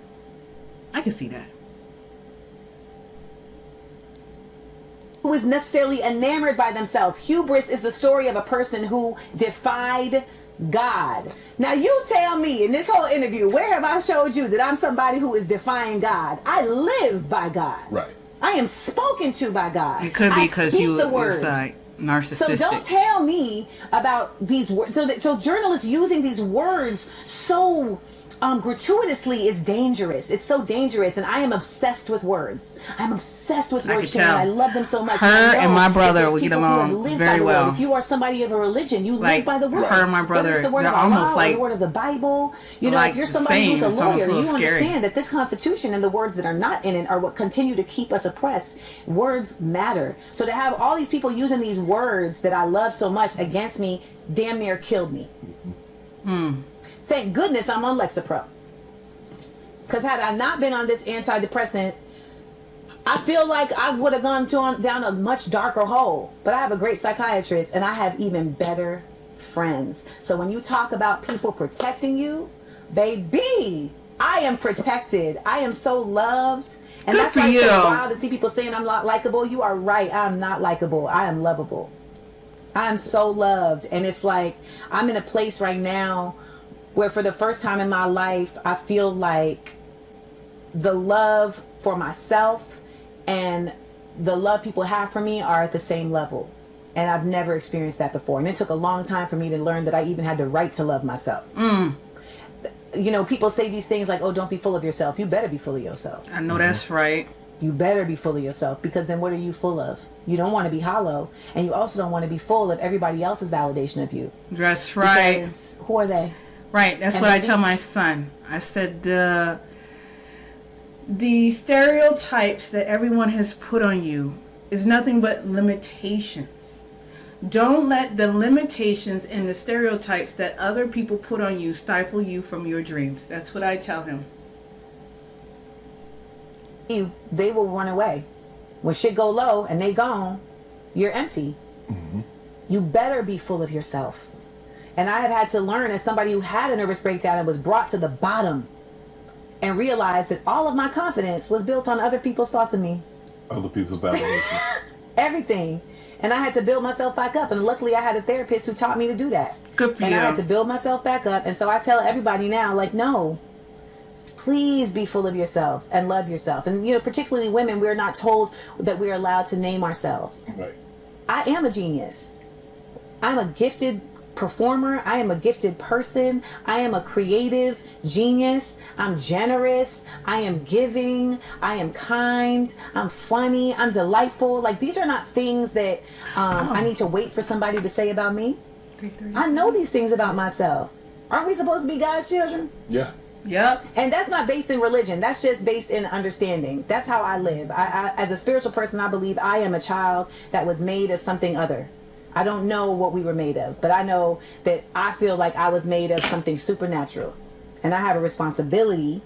Who is necessarily enamored by themselves. Hubris is the story of a person who defied God. Now you tell me in this whole interview, where have I showed you that I'm somebody who is defying God? I live by God. Right. I am spoken to by God. It could be because you're like narcissistic. So don't tell me about these words. So journalists using these words so gratuitously is dangerous. It's so dangerous, and I am obsessed with words. I'm obsessed with words, Shannon. I love them so much. Her and my brother will get along very well. If you are somebody of a religion, you live by the word. Her and my brother, whether it's the word of Allah or the word of the Bible. You know, if you're somebody who's a lawyer, you understand that this Constitution and the words that are not in it are what continue to keep us oppressed. Words matter. So to have all these people using these words that I love so much against me damn near killed me. Thank goodness I'm on Lexapro. Because had I not been on this antidepressant, I feel like I would have gone down a much darker hole. But I have a great psychiatrist and I have even better friends. So when you talk about people protecting you, baby, I am protected. I am so loved. And Good that's for why you. it's so wild to see people saying I'm not likable. You are right. I'm not likable. I am lovable. I am so loved. And it's like I'm in a place right now where for the first time in my life, I feel like the love for myself and the love people have for me are at the same level. And I've never experienced that before. And it took a long time for me to learn that I even had the right to love myself. You know, people say these things like, oh, don't be full of yourself. You better be full of yourself. I know that's right. You better be full of yourself, because then what are you full of? You don't want to be hollow, and you also don't want to be full of everybody else's validation of you. That's right. Because who are they? Right. That's what I tell my son. I said the stereotypes that everyone has put on you is nothing but limitations. Don't let the limitations and the stereotypes that other people put on you stifle you from your dreams. That's what I tell him. They will run away. When shit go low and they gone, you're empty. You better be full of yourself. And I have had to learn, as somebody who had a nervous breakdown and was brought to the bottom, and realized that all of my confidence was built on other people's thoughts of me. Other people's validation. Everything. And I had to build myself back up. And luckily I had a therapist who taught me to do that. Good for and you. I had to build myself back up. And so I tell everybody now, like, no, please be full of yourself and love yourself. And, you know, particularly women, we're not told that we're allowed to name ourselves. Right. I am a genius. I'm a gifted performer. I am a gifted person. I am a creative genius. I'm generous. I am giving. I am kind. I'm funny. I'm delightful. Like, these are not things that I need to wait for somebody to say about me. I know these things about myself. Aren't we supposed to be God's children? Yeah. Yep. And that's not based in religion. That's just based in understanding. That's how I live. I as a spiritual person, I believe I am a child that was made of something other. I don't know what we were made of, but I know that I feel like I was made of something supernatural. And I have a responsibility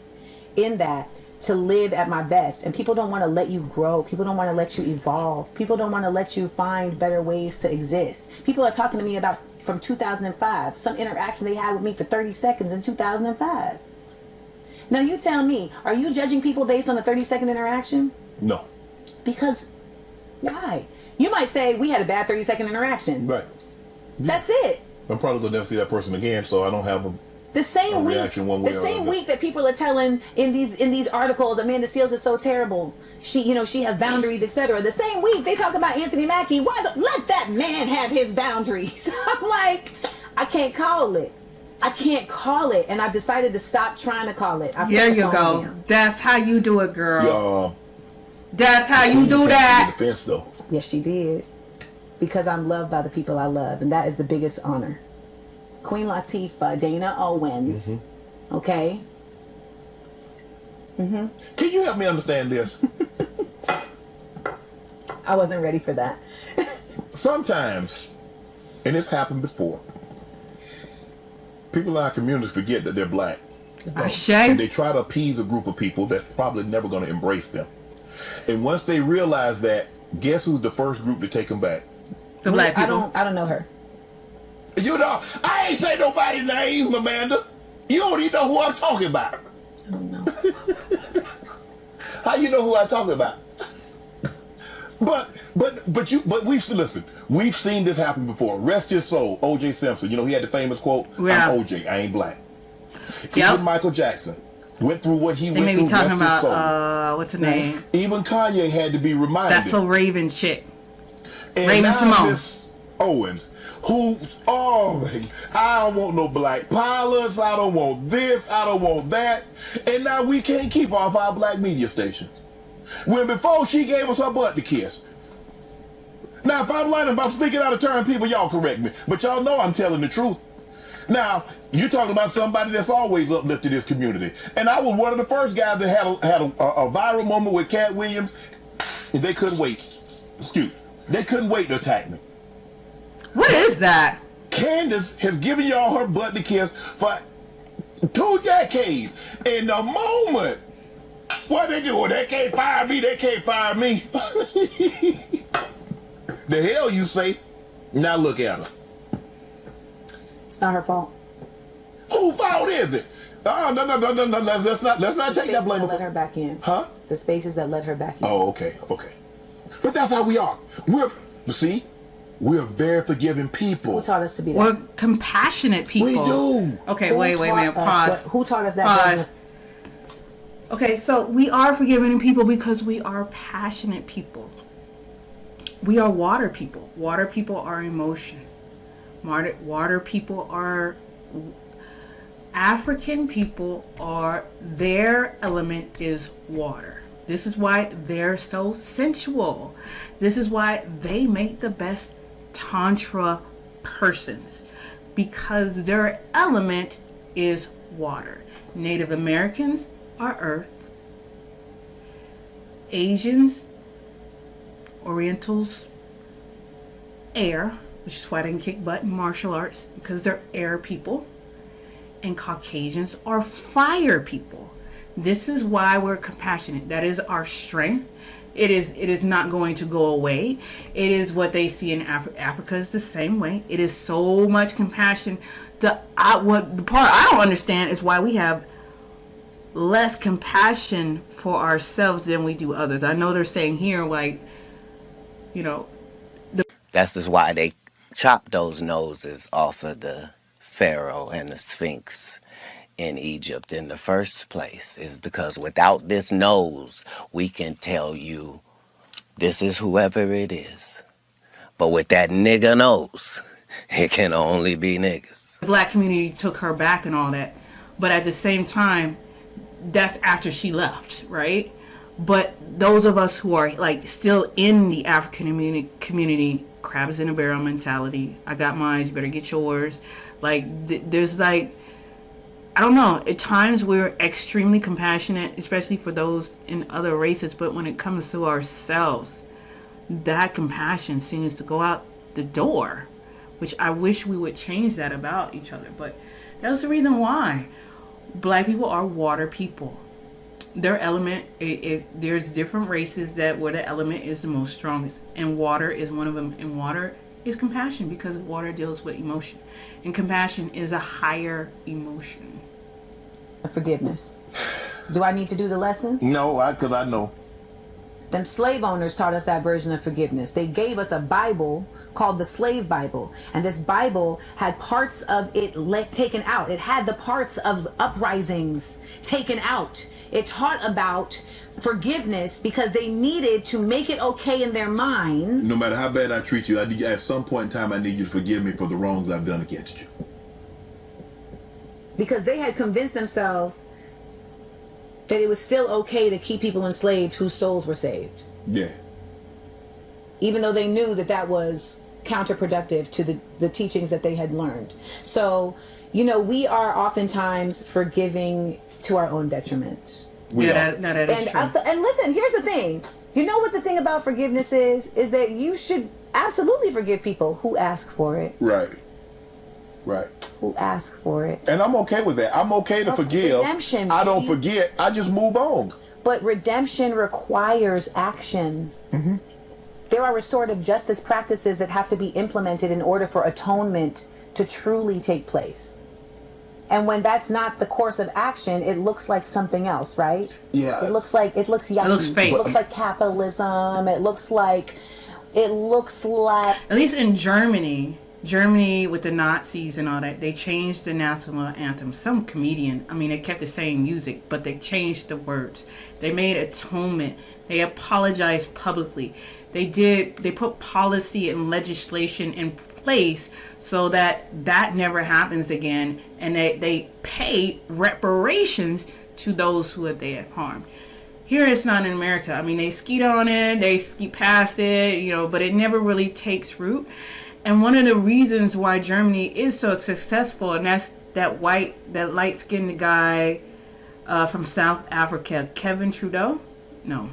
in that to live at my best. And people don't want to let you grow. People don't want to let you evolve. People don't want to let you find better ways to exist. People are talking to me about from 2005, some interaction they had with me for 30 seconds in 2005. Now you tell me, are you judging people based on a 30-second interaction? No. Because why? You might say we had a bad 30-second interaction. Right. That's it. I'm probably gonna never see that person again, so I don't have a The same week, reaction one way the or same another. week that people are telling in these articles, Amanda Seales is so terrible. She has boundaries, etc. The same week they talk about Anthony Mackie. Why don't let that man have his boundaries? I'm like, I can't call it. I can't call it, and I've decided to stop trying to call it. There you go. That's how you do it, girl. That's how you do came that. to the defense, though. Yes, she did. Because I'm loved by the people I love, and that is the biggest honor. Queen Latifah, Dana Owens. Okay? Can you help me understand this? I wasn't ready for that. Sometimes, and it's happened before, people in our community forget that they're black. And they try to appease a group of people that's probably never going to embrace them. And once they realize that, guess who's the first group to take them back? The black people. I don't know her. You know, I ain't say nobody's name, Amanda. You don't even know who I'm talking about. I don't know. How you know who I'm talking about? But we've seen this happen before. Rest his soul, O.J. Simpson. You know, he had the famous quote, Yeah. I'm O.J., I ain't black. Yep. Even Michael Jackson went through what he went may through. be talking Rest his soul. about what's her name? Even Kanye had to be reminded. That's a Raven chick. And Raven now Simone. Miss Owens, who, I don't want no black pilots, I don't want this, I don't want that. And now we can't keep off our black media station. When before she gave us her butt to kiss. Now, if I'm lying, if I'm speaking out of turn, people, y'all correct me. But y'all know I'm telling the truth. Now, you're talking about somebody that's always uplifted this community. And I was one of the first guys that had a viral moment with Katt Williams. And they couldn't wait. They couldn't wait to attack me. What is that? Candace has given y'all her butt to kiss for 2 decades. And the moment, what they doing? They can't fire me. They can't fire me. The hell you say? Now look at her. It's not her fault. Whose fault is it? No. Let's not take that blame. Let her back in. Huh? The spaces that let her back in. Oh, okay. But that's how we are. We're very forgiving people. Who taught us to be that? We're compassionate people. We do. Okay, Who wait a minute. taught us Pause. who taught us that? Pause. Okay, so we are forgiving people because we are passionate people. we are water people. Water people are emotion. Water people are, African people are, their element is water. This is why they're so sensual. This is why they make the best tantra persons, because their element is water. Native Americans are earth. Asians, Orientals, air, which is why they can kick butt in martial arts, because they're air people. And Caucasians are fire people. This is why we're compassionate. That is our strength. It is not going to go away. It is what they see in Africa is the same way. It is so much compassion. The part I don't understand is why we have less compassion for ourselves than we do others. I know they're saying here, like, you know, That's just why they chopped those noses off of the Pharaoh and the Sphinx in Egypt in the first place, is because without this nose, we can tell you this is whoever it is. But with that nigga nose, it can only be niggas. the black community took her back and all that. But at the same time, that's after she left, right? But those of us who are like still in the African community, crabs in a barrel mentality. I got mine, you better get yours. Like there's like, I don't know, at times we're extremely compassionate, especially for those in other races, but when it comes to ourselves, that compassion seems to go out the door, which I wish we would change that about each other. But that's the reason why black people are water people. Their element, there's different races that where the element is the most strongest, and water is one of them. And water is compassion, because water deals with emotion, and compassion is a higher emotion. Forgiveness. Do I need to do the lesson? No, because I know. Them slave owners taught us that version of forgiveness. They gave us a Bible called the Slave Bible. And this Bible had parts of it taken out. It had the parts of uprisings taken out. It taught about forgiveness because they needed to make it okay in their minds. No matter how bad I treat you, at some point in time, I need you to forgive me for the wrongs I've done against you. Because they had convinced themselves that it was still okay to keep people enslaved whose souls were saved. Yeah. Even though they knew that that was counterproductive to the teachings that they had learned. So, you know, we are oftentimes forgiving to our own detriment. That is true. And listen, here's the thing. You know what the thing about forgiveness is that you should absolutely forgive people who ask for it. Right. Right. Who ask for it. And I'm okay with that. I'm okay to forgive. Redemption, I don't baby. forget. I just move on. But redemption requires action. Mm-hmm. There are restorative justice practices that have to be implemented in order for atonement to truly take place. And when that's not the course of action, it looks like something else, right? Yeah. It looks yucky. It looks fake. It looks like capitalism. It looks like at least in Germany with the Nazis and all that, they changed the national anthem. Some comedian, I mean, they kept the same music, but they changed the words. They made atonement. They apologized publicly. They put policy and legislation in place so that never happens again, and they pay reparations to those who they have harmed. Here it's not in America. I mean, they skeet on it, they skeet past it, you know, but it never really takes root. And one of the reasons why Germany is so successful, and that's that light-skinned guy from South Africa, Kevin Trudeau. No,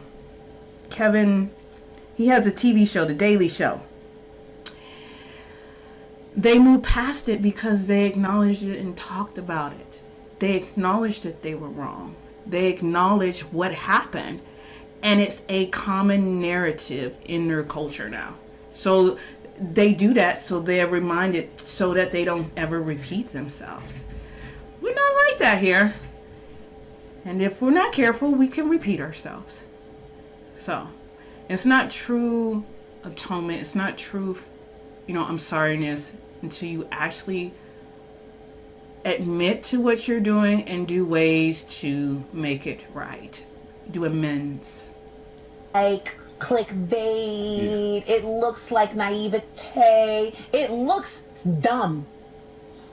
Kevin. He has a TV show, The Daily Show. They moved past it because they acknowledged it and talked about it. They acknowledged that they were wrong. They acknowledged what happened, and it's a common narrative in their culture now. So they do that so they're reminded so that they don't ever repeat themselves. We're not like that here. And if we're not careful, we can repeat ourselves. So it's not true atonement. It's not true, I'm sorriness until you actually admit to what you're doing and do ways to make it right. Do amends. Like clickbait. It looks like naivete. It looks dumb.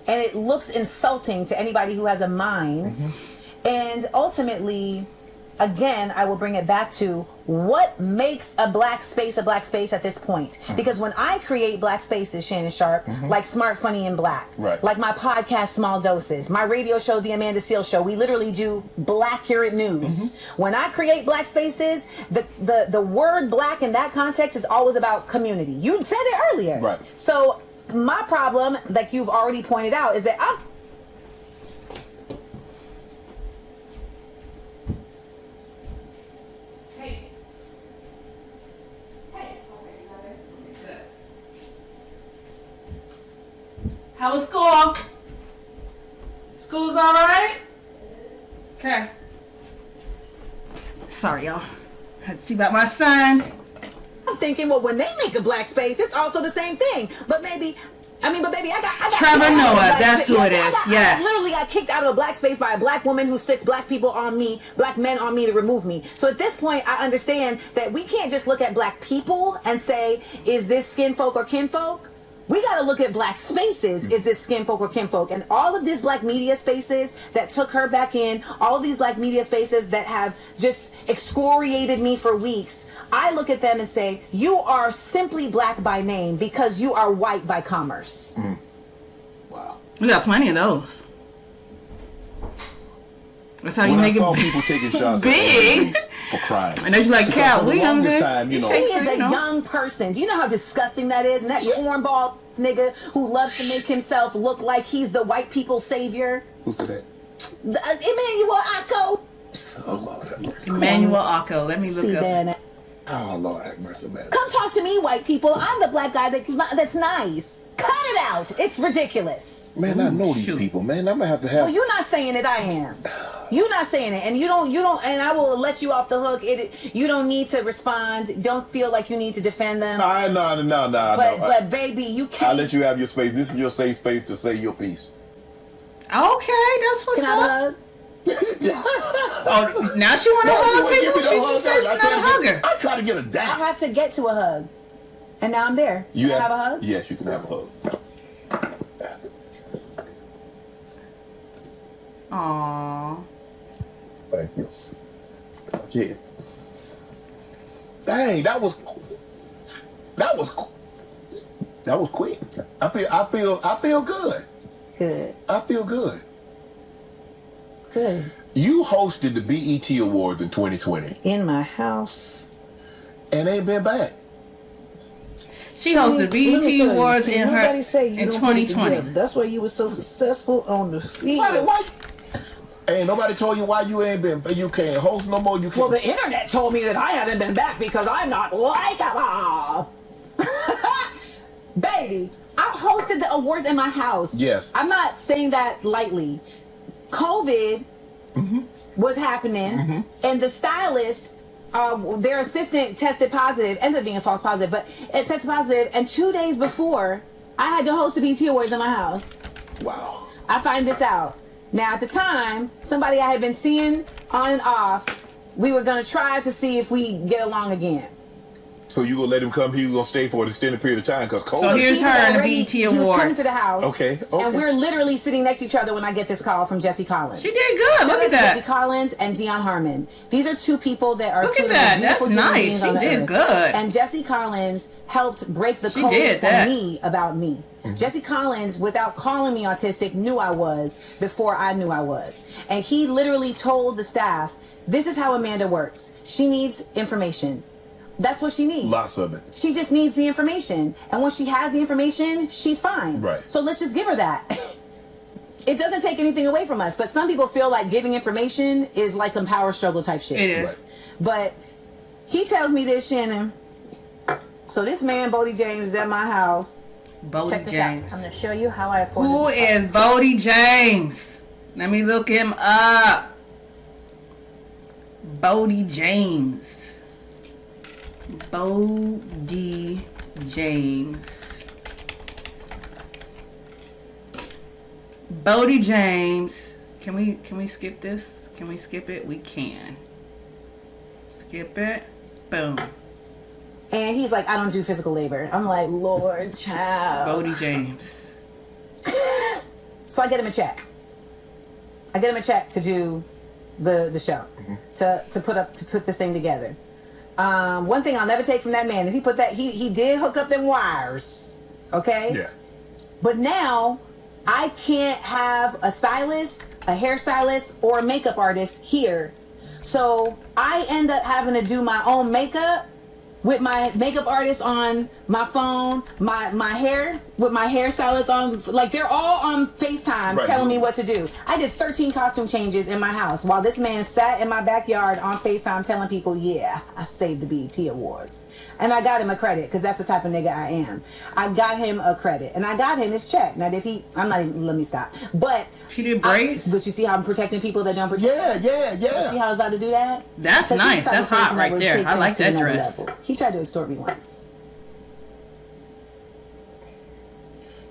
And it looks insulting to anybody who has a mind. And ultimately, again, I will bring it back to what makes a black space at this point. Because when I create black spaces, Shannon Sharp, like Smart, Funny, and Black, like my podcast, Small Doses, my radio show, The Amanda Seales Show, we literally do black-curate news. When I create black spaces, the word black in that context is always about community. You said it earlier. Right. So my problem, like you've already pointed out, is that I'm How was school? School's all right? Okay. Sorry, y'all. Had to see about my son. I'm thinking, well, when they make a black space, it's also the same thing. But baby, I got Trevor Noah, that's who it is. Yes. I literally got kicked out of a black space by a black woman who sicked black people on me, black men on me to remove me. So at this point, I understand that we can't just look at black people and say, is this skin folk or kinfolk? We got to look at black spaces. Is this skin folk or kinfolk? And all of these black media spaces that took her back in, all of these black media spaces that have just excoriated me for weeks, I look at them and say, you are simply black by name because you are white by commerce. Wow. We got plenty of those. That's how you When make I saw it people taking shots big. for crying. And that's like Katt Williams. She is a young person. Do you know how disgusting that is? And that cornball nigga who loves to make himself look like he's the white people's savior. Who said that? Emmanuel Akko. Oh, Lord have mercy. Emmanuel Akko. Let me look up. Oh, Lord have mercy, man. Come talk to me, white people. I'm the black guy that's nice. Cut it out. It's ridiculous. Man, I know these people, man. I'm going to have... Well, you're not saying it, I am. You're not saying it. And you don't, and I will let you off the hook. You don't need to respond. Don't feel like you need to defend them. No. But baby, you can't. I'll let you have your space. This is your safe space to say your piece. Okay, that's what's Can I have a up. hug? Oh, now she want to hug people? She just said she's not a hugger. I try to get a I down. have to get to a hug. And now I'm there. Can I have a hug? Yes, you can have a hug. Aww. Thank you. Okay. Dang, that was quick. I feel good. Good. I feel good. Good. You hosted the BET Awards in 2020 In my house. and ain't been back. She hosted BET Awards in 2020. That's why you were so successful on the field. Why? Ain't nobody told you why you ain't been. You can't host no more. You can't. Well, the internet told me that I haven't been back because I'm not likable. Baby, I hosted the awards in my house. Yes. I'm not saying that lightly. COVID was happening, and the stylist, their assistant tested positive, ended up being a false positive, but it tested positive, and 2 days before, I had to host the BET Awards in my house. Wow. I find this out. Now, at the time, somebody I had been seeing on and off, we were going to try to see if we get along again. So you gonna let him come? He was gonna stay for an extended period of time because COVID. So here's her in the BET He was coming Awards. to the house. Okay. And we're literally sitting next to each other when I get this call from Jesse Collins. She did good. Shout Look out at to that. Jesse Collins and Dion Harmon. These are two people that are Look two at of the that. most That's beautiful human nice. beings She on the did earth. good. And Jesse Collins helped break the She code did for that. me about me. Jesse Collins, without calling me autistic, knew I was before I knew I was. And he literally told the staff, this is how Amanda works. She needs information. That's what she needs. Lots of it. She just needs the information. And once she has the information, she's fine. Right. So let's just give her that. It doesn't take anything away from us. But some people feel like giving information is like some power struggle type shit. It is. Right. But he tells me this, Shannon. So this man, Bodie James, is at my house. Bodie Check this James. out. I'm going to show you how I afforded Who this is Bodie James? Let me look him up. Bodie James. Bodie James. Bodie James. Can we skip this? Can we skip it? We can. Skip it. Boom. And he's like, I don't do physical labor. I'm like, Lord, child. Bodie James. So I get him a check. I get him a check to do the show, to put this thing together. One thing I'll never take from that man is he did hook up them wires. Okay? Yeah. But now I can't have a stylist, a hairstylist, or a makeup artist here. So I end up having to do my own makeup with my makeup artist on my phone, my hair with my hairstylist on, like they're all on FaceTime telling me what to do. I did 13 costume changes in my house while this man sat in my backyard on FaceTime telling people, yeah, I saved the BET Awards. And I got him a credit because that's the type of nigga I am. I got him a credit and I got him his check. Now let me stop. But she did braids. But you see how I'm protecting people that don't protect? Yeah. You see how I was about to do that? That's nice. That's hot right there. I like that dress. He tried to extort me once.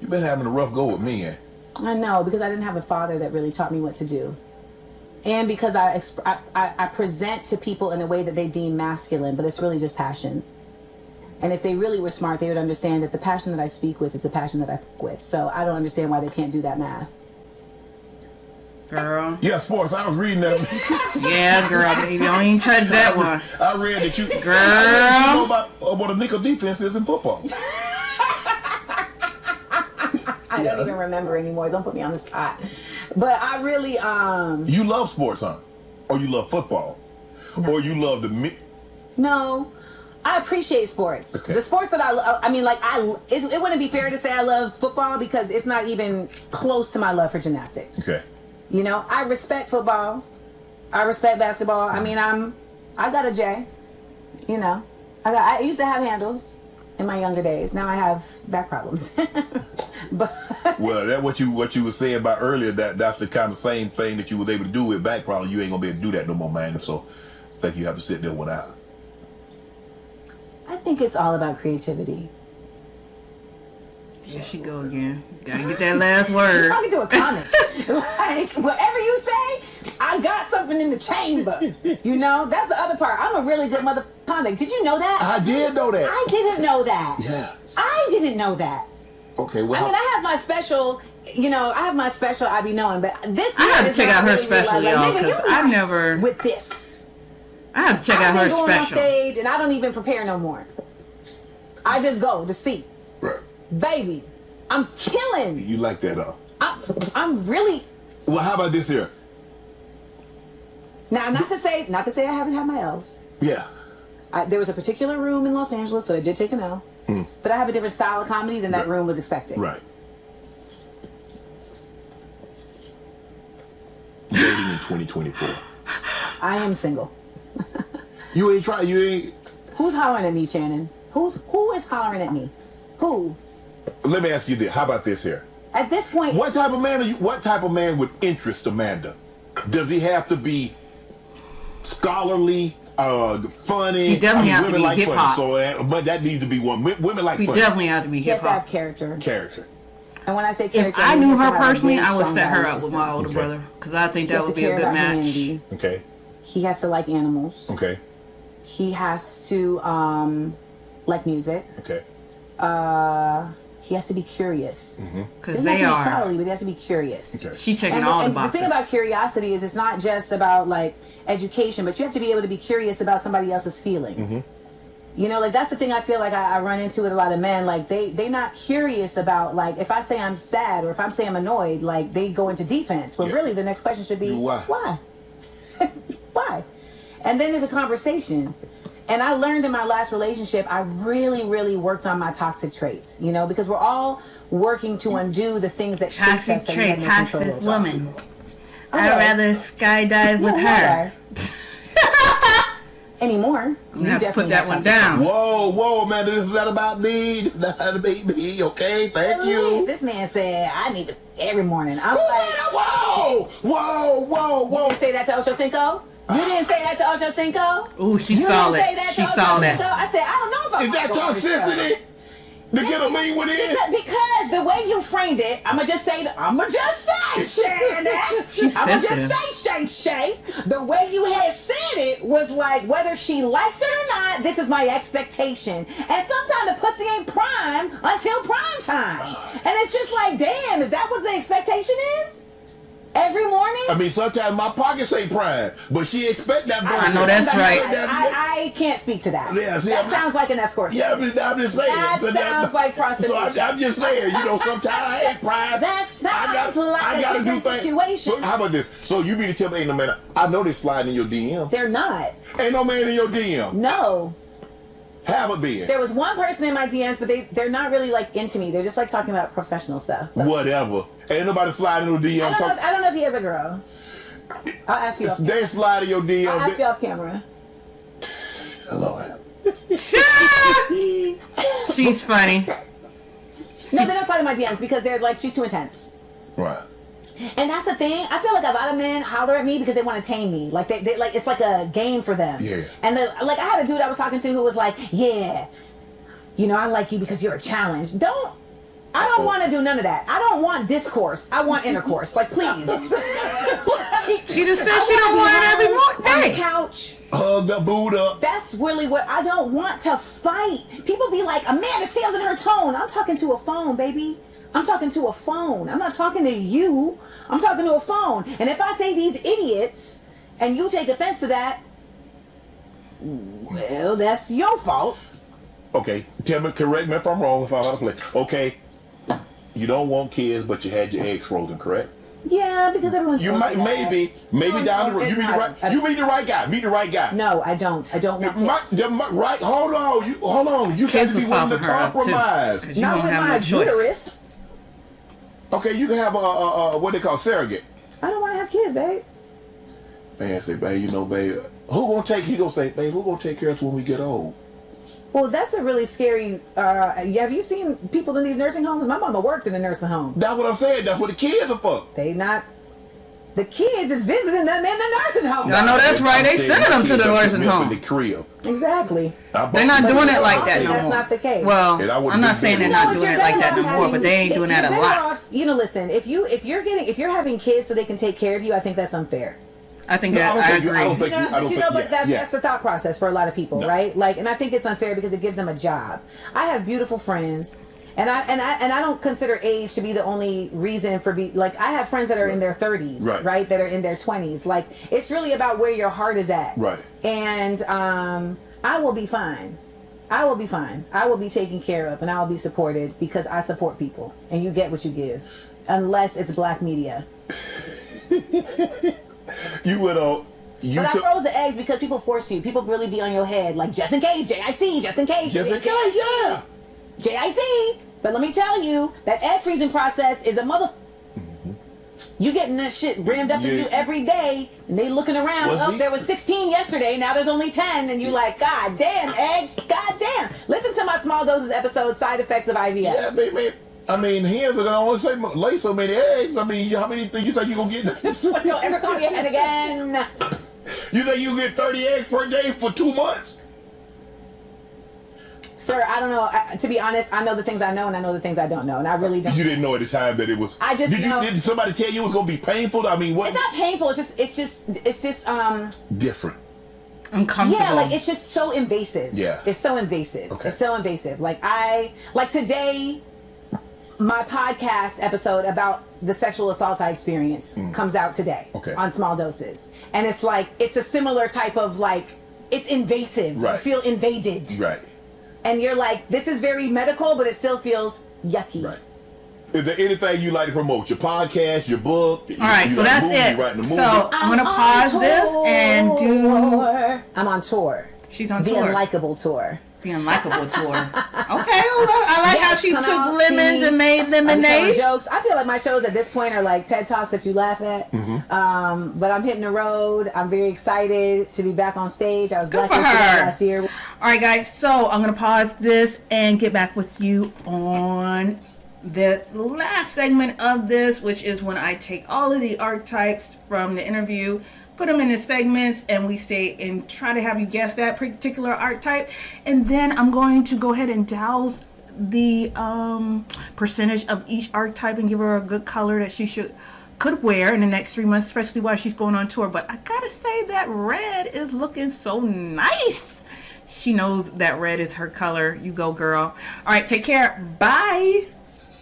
You've been having a rough go with men. I know, because I didn't have a father that really taught me what to do. And because I present to people in a way that they deem masculine, but it's really just passion. And if they really were smart, they would understand that the passion that I speak with is the passion that I fuck with. So I don't understand why they can't do that math. Girl. Yeah, sports. I was reading that. Yeah, girl. You don't even touch that one. I read that you... Girl. I read you know about a nickel defense is in football. I don't even remember anymore. Don't put me on the spot. But I really... You love sports, huh? Or you love football? No. Or you love the... No. I appreciate sports. Okay. The sports that I love, it wouldn't be fair to say I love football because it's not even close to my love for gymnastics. Okay. You know, I respect football. I respect basketball. I mean, I got a J. You know, I used to have handles in my younger days. Now I have back problems. But well, that's what you were saying about earlier. That's the kind of same thing that you was able to do with back problems. You ain't gonna be able to do that no more, man. So I think you have to sit there without. I think it's all about creativity. Here she go again. Gotta get that last word. You're talking to a comic. Like, whatever you say, I got something in the chamber. You know? That's the other part. I'm a really good mother comic. Did you know that? I did know that. I didn't know that. Yeah. I didn't know that. Okay, well... I mean, I have my special, I be knowing, but this I have to check out her special, y'all, because I never... With this. I have to check out her special. I go on stage, and I don't even prepare no more. I just go to see. Right. Baby, I'm killing. You like that, huh? I'm really... Well, how about this here? Now, not to say I haven't had my L's. Yeah. There was a particular room in Los Angeles that I did take an L. But I have a different style of comedy than that room was expecting. Right. Dating in 2024. I am single. You ain't... Who's hollering at me, Shannon? Who is hollering at me? Who? Let me ask you this. How about this here? At this point... What type of man are you? What type of man would interest Amanda? Does he have to be scholarly, funny? He definitely have to be like hip-hop. But that needs to be one. Women like he funny. Definitely have to be He has hip-hop. to have character. And when I say character... If I knew her personally, I would set her up with my older brother. Because I think that would be a good match. Humanity. Okay. He has to like animals. Okay. He has to like music. Okay. He has to be curious. Because they are. Scholarly, but he has to be curious. Okay. She checking all the boxes. The thing about curiosity is it's not just about like education, but you have to be able to be curious about somebody else's feelings. You know, like that's the thing I feel like I run into with a lot of men. Like they not curious about, like, if I say I'm sad or if I'm saying I'm annoyed, like they go into defense. But really the next question should be, why? Why? And then there's a conversation. And I learned in my last relationship, I really, really worked on my toxic traits, you know, because we're all working to undo the things that shape us that we have no control over. Toxic woman. I'd rather skydive with her. Anymore. You have to put that one down. Whoa, man, this is not about me. Not me. Okay, thank you. This man said, I need to every morning. I'm like, whoa. You didn't say that to Ocho Cinco? You didn't say that to Ocho Cinco? Ooh, she saw it. She saw that. I said, I don't know if I Is that toxicity? To get a lean one in? Because the way you framed it, I'ma just say, Shannon. She's I'ma sensitive. just say, Shay Shay. The way you had said it was like, whether she likes it or not, this is my expectation. And sometimes the pussy ain't prime until prime time. And it's just like, damn, is that what the expectation is? Every morning? I mean, sometimes my pockets ain't prime, but she expect that. I know that's right. I can't speak to that. Yeah, see, that sounds like an escort. Yeah, I'm just saying. That sounds like prostitution. So I'm just saying, sometimes I ain't prime. That sounds like a different situation. So how about this? So you mean to tell me ain't no man? I know they sliding in your DM. They're not. Ain't no man in your DM. No. Have a been. There was one person in my DMs, but they're not really like into me. They're just like talking about professional stuff. But whatever. Ain't nobody sliding in your DM. I don't know if he has a girl. I'll ask you off camera. They slide in your DM. I'll ask you off camera. Lord. She's funny. No, they're not sliding my DMs because they're like, she's too intense. Right. And that's the thing. I feel like a lot of men holler at me because they want to tame me. Like they like it's like a game for them. Yeah. And like I had a dude I was talking to who was like, yeah, I like you because you're a challenge. I don't want to do none of that. I don't want discourse. I want intercourse. Like, please. She just said she don't want it every morning. On the couch. Hugged up, booed up. That's really what I don't want to fight. People be like, Amanda Seals in her tone. I'm talking to a phone, baby. I'm talking to a phone. I'm not talking to you. I'm talking to a phone. And if I say these idiots and you take offense to that, well, that's your fault. Okay, tell me, correct me if I'm wrong, if I'm out of place. Okay, you don't want kids, but you had your eggs frozen, correct? Yeah, because everyone's. You might maybe down the road. You meet the right guy. Meet the right guy. No, I don't. I don't want kids. Right? Hold on. You got to be willing to compromise. Not with my uterus. Okay, you can have a what they call surrogate. I don't want to have kids, babe. Man, say, babe, babe, who gonna take? He gonna say, babe, who gonna take care of us when we get old? Well, that's a really scary. Have you seen people in these nursing homes? My mama worked in a nursing home. That's what I'm saying. That's what the kids are for. The kids is visiting them in the nursing home. I know that's right. They sending them to the nursing home. The crib. Exactly. They're not doing it like that no more. That's not the case. Well, I'm not saying they're not doing it like that no more, but they ain't doing that a lot. Listen, if you're having kids so they can take care of you, I think that's unfair. I think that I agree. That's the thought process for a lot of people, right? Like, and I think it's unfair because it gives them a job. I have beautiful friends, and I don't consider age to be the only reason for I have friends that are in their 30s, right? That are in their 20s. Like, it's really about where your heart is at, right? And I will be fine. I will be fine. I will be taken care of, and I will be supported because I support people, and you get what you give, unless it's black media. But I froze the eggs because people force you. People really be on your head, like, just in case, JIC, just in case. Just in case, yeah. JIC. But let me tell you, that egg freezing process is a mother... You getting that shit rammed up in you every day, and they looking around, there was 16 yesterday, now there's only 10, and you're like, God damn, eggs, God damn. Listen to my Small Doses episode, Side Effects of IVF. Yeah, baby. I mean, hens are gonna only lay so many eggs. I mean, how many things you think you gonna get? Don't ever call me a hen again. You think you get 30 eggs per day for 2 months? Sir, I don't know. To be honest, I know the things I know, and I know the things I don't know, and I really don't. You didn't know at the time that it was. I just know. Did somebody tell you it was gonna be painful? I mean, what? It's not painful. It's just different. Uncomfortable. Yeah, like it's just so invasive. Yeah, it's so invasive. Okay. It's so invasive. Like today, my podcast episode about the sexual assault I experienced comes out today on Small Doses, and it's like it's a similar type of it's invasive. Right. You feel invaded. Right. And you're like, this is very medical, but it still feels yucky. Right. Is there anything you like to promote? Your podcast, your book? All right, so that's it. So I'm going to pause this and do... I'm on tour. She's on the tour. The Unlikable Tour. The Unlikable Tour. Okay, I like how she took lemons and made lemonade. Jokes. I feel like my shows at this point are like TED Talks that you laugh at. Mm-hmm. But I'm hitting the road. I'm very excited to be back on stage. I was blacklisted last year. All right, guys. So I'm going to pause this and get back with you on the last segment of this, which is when I take all of the archetypes from the interview, put them in the segments, and we say and try to have you guess that particular archetype. And then I'm going to go ahead and douse the percentage of each archetype and give her a good color that she could wear in the next 3 months, especially while she's going on tour. But I gotta say that red is looking so nice. She knows that red is her color. You go, girl. All right, take care. Bye.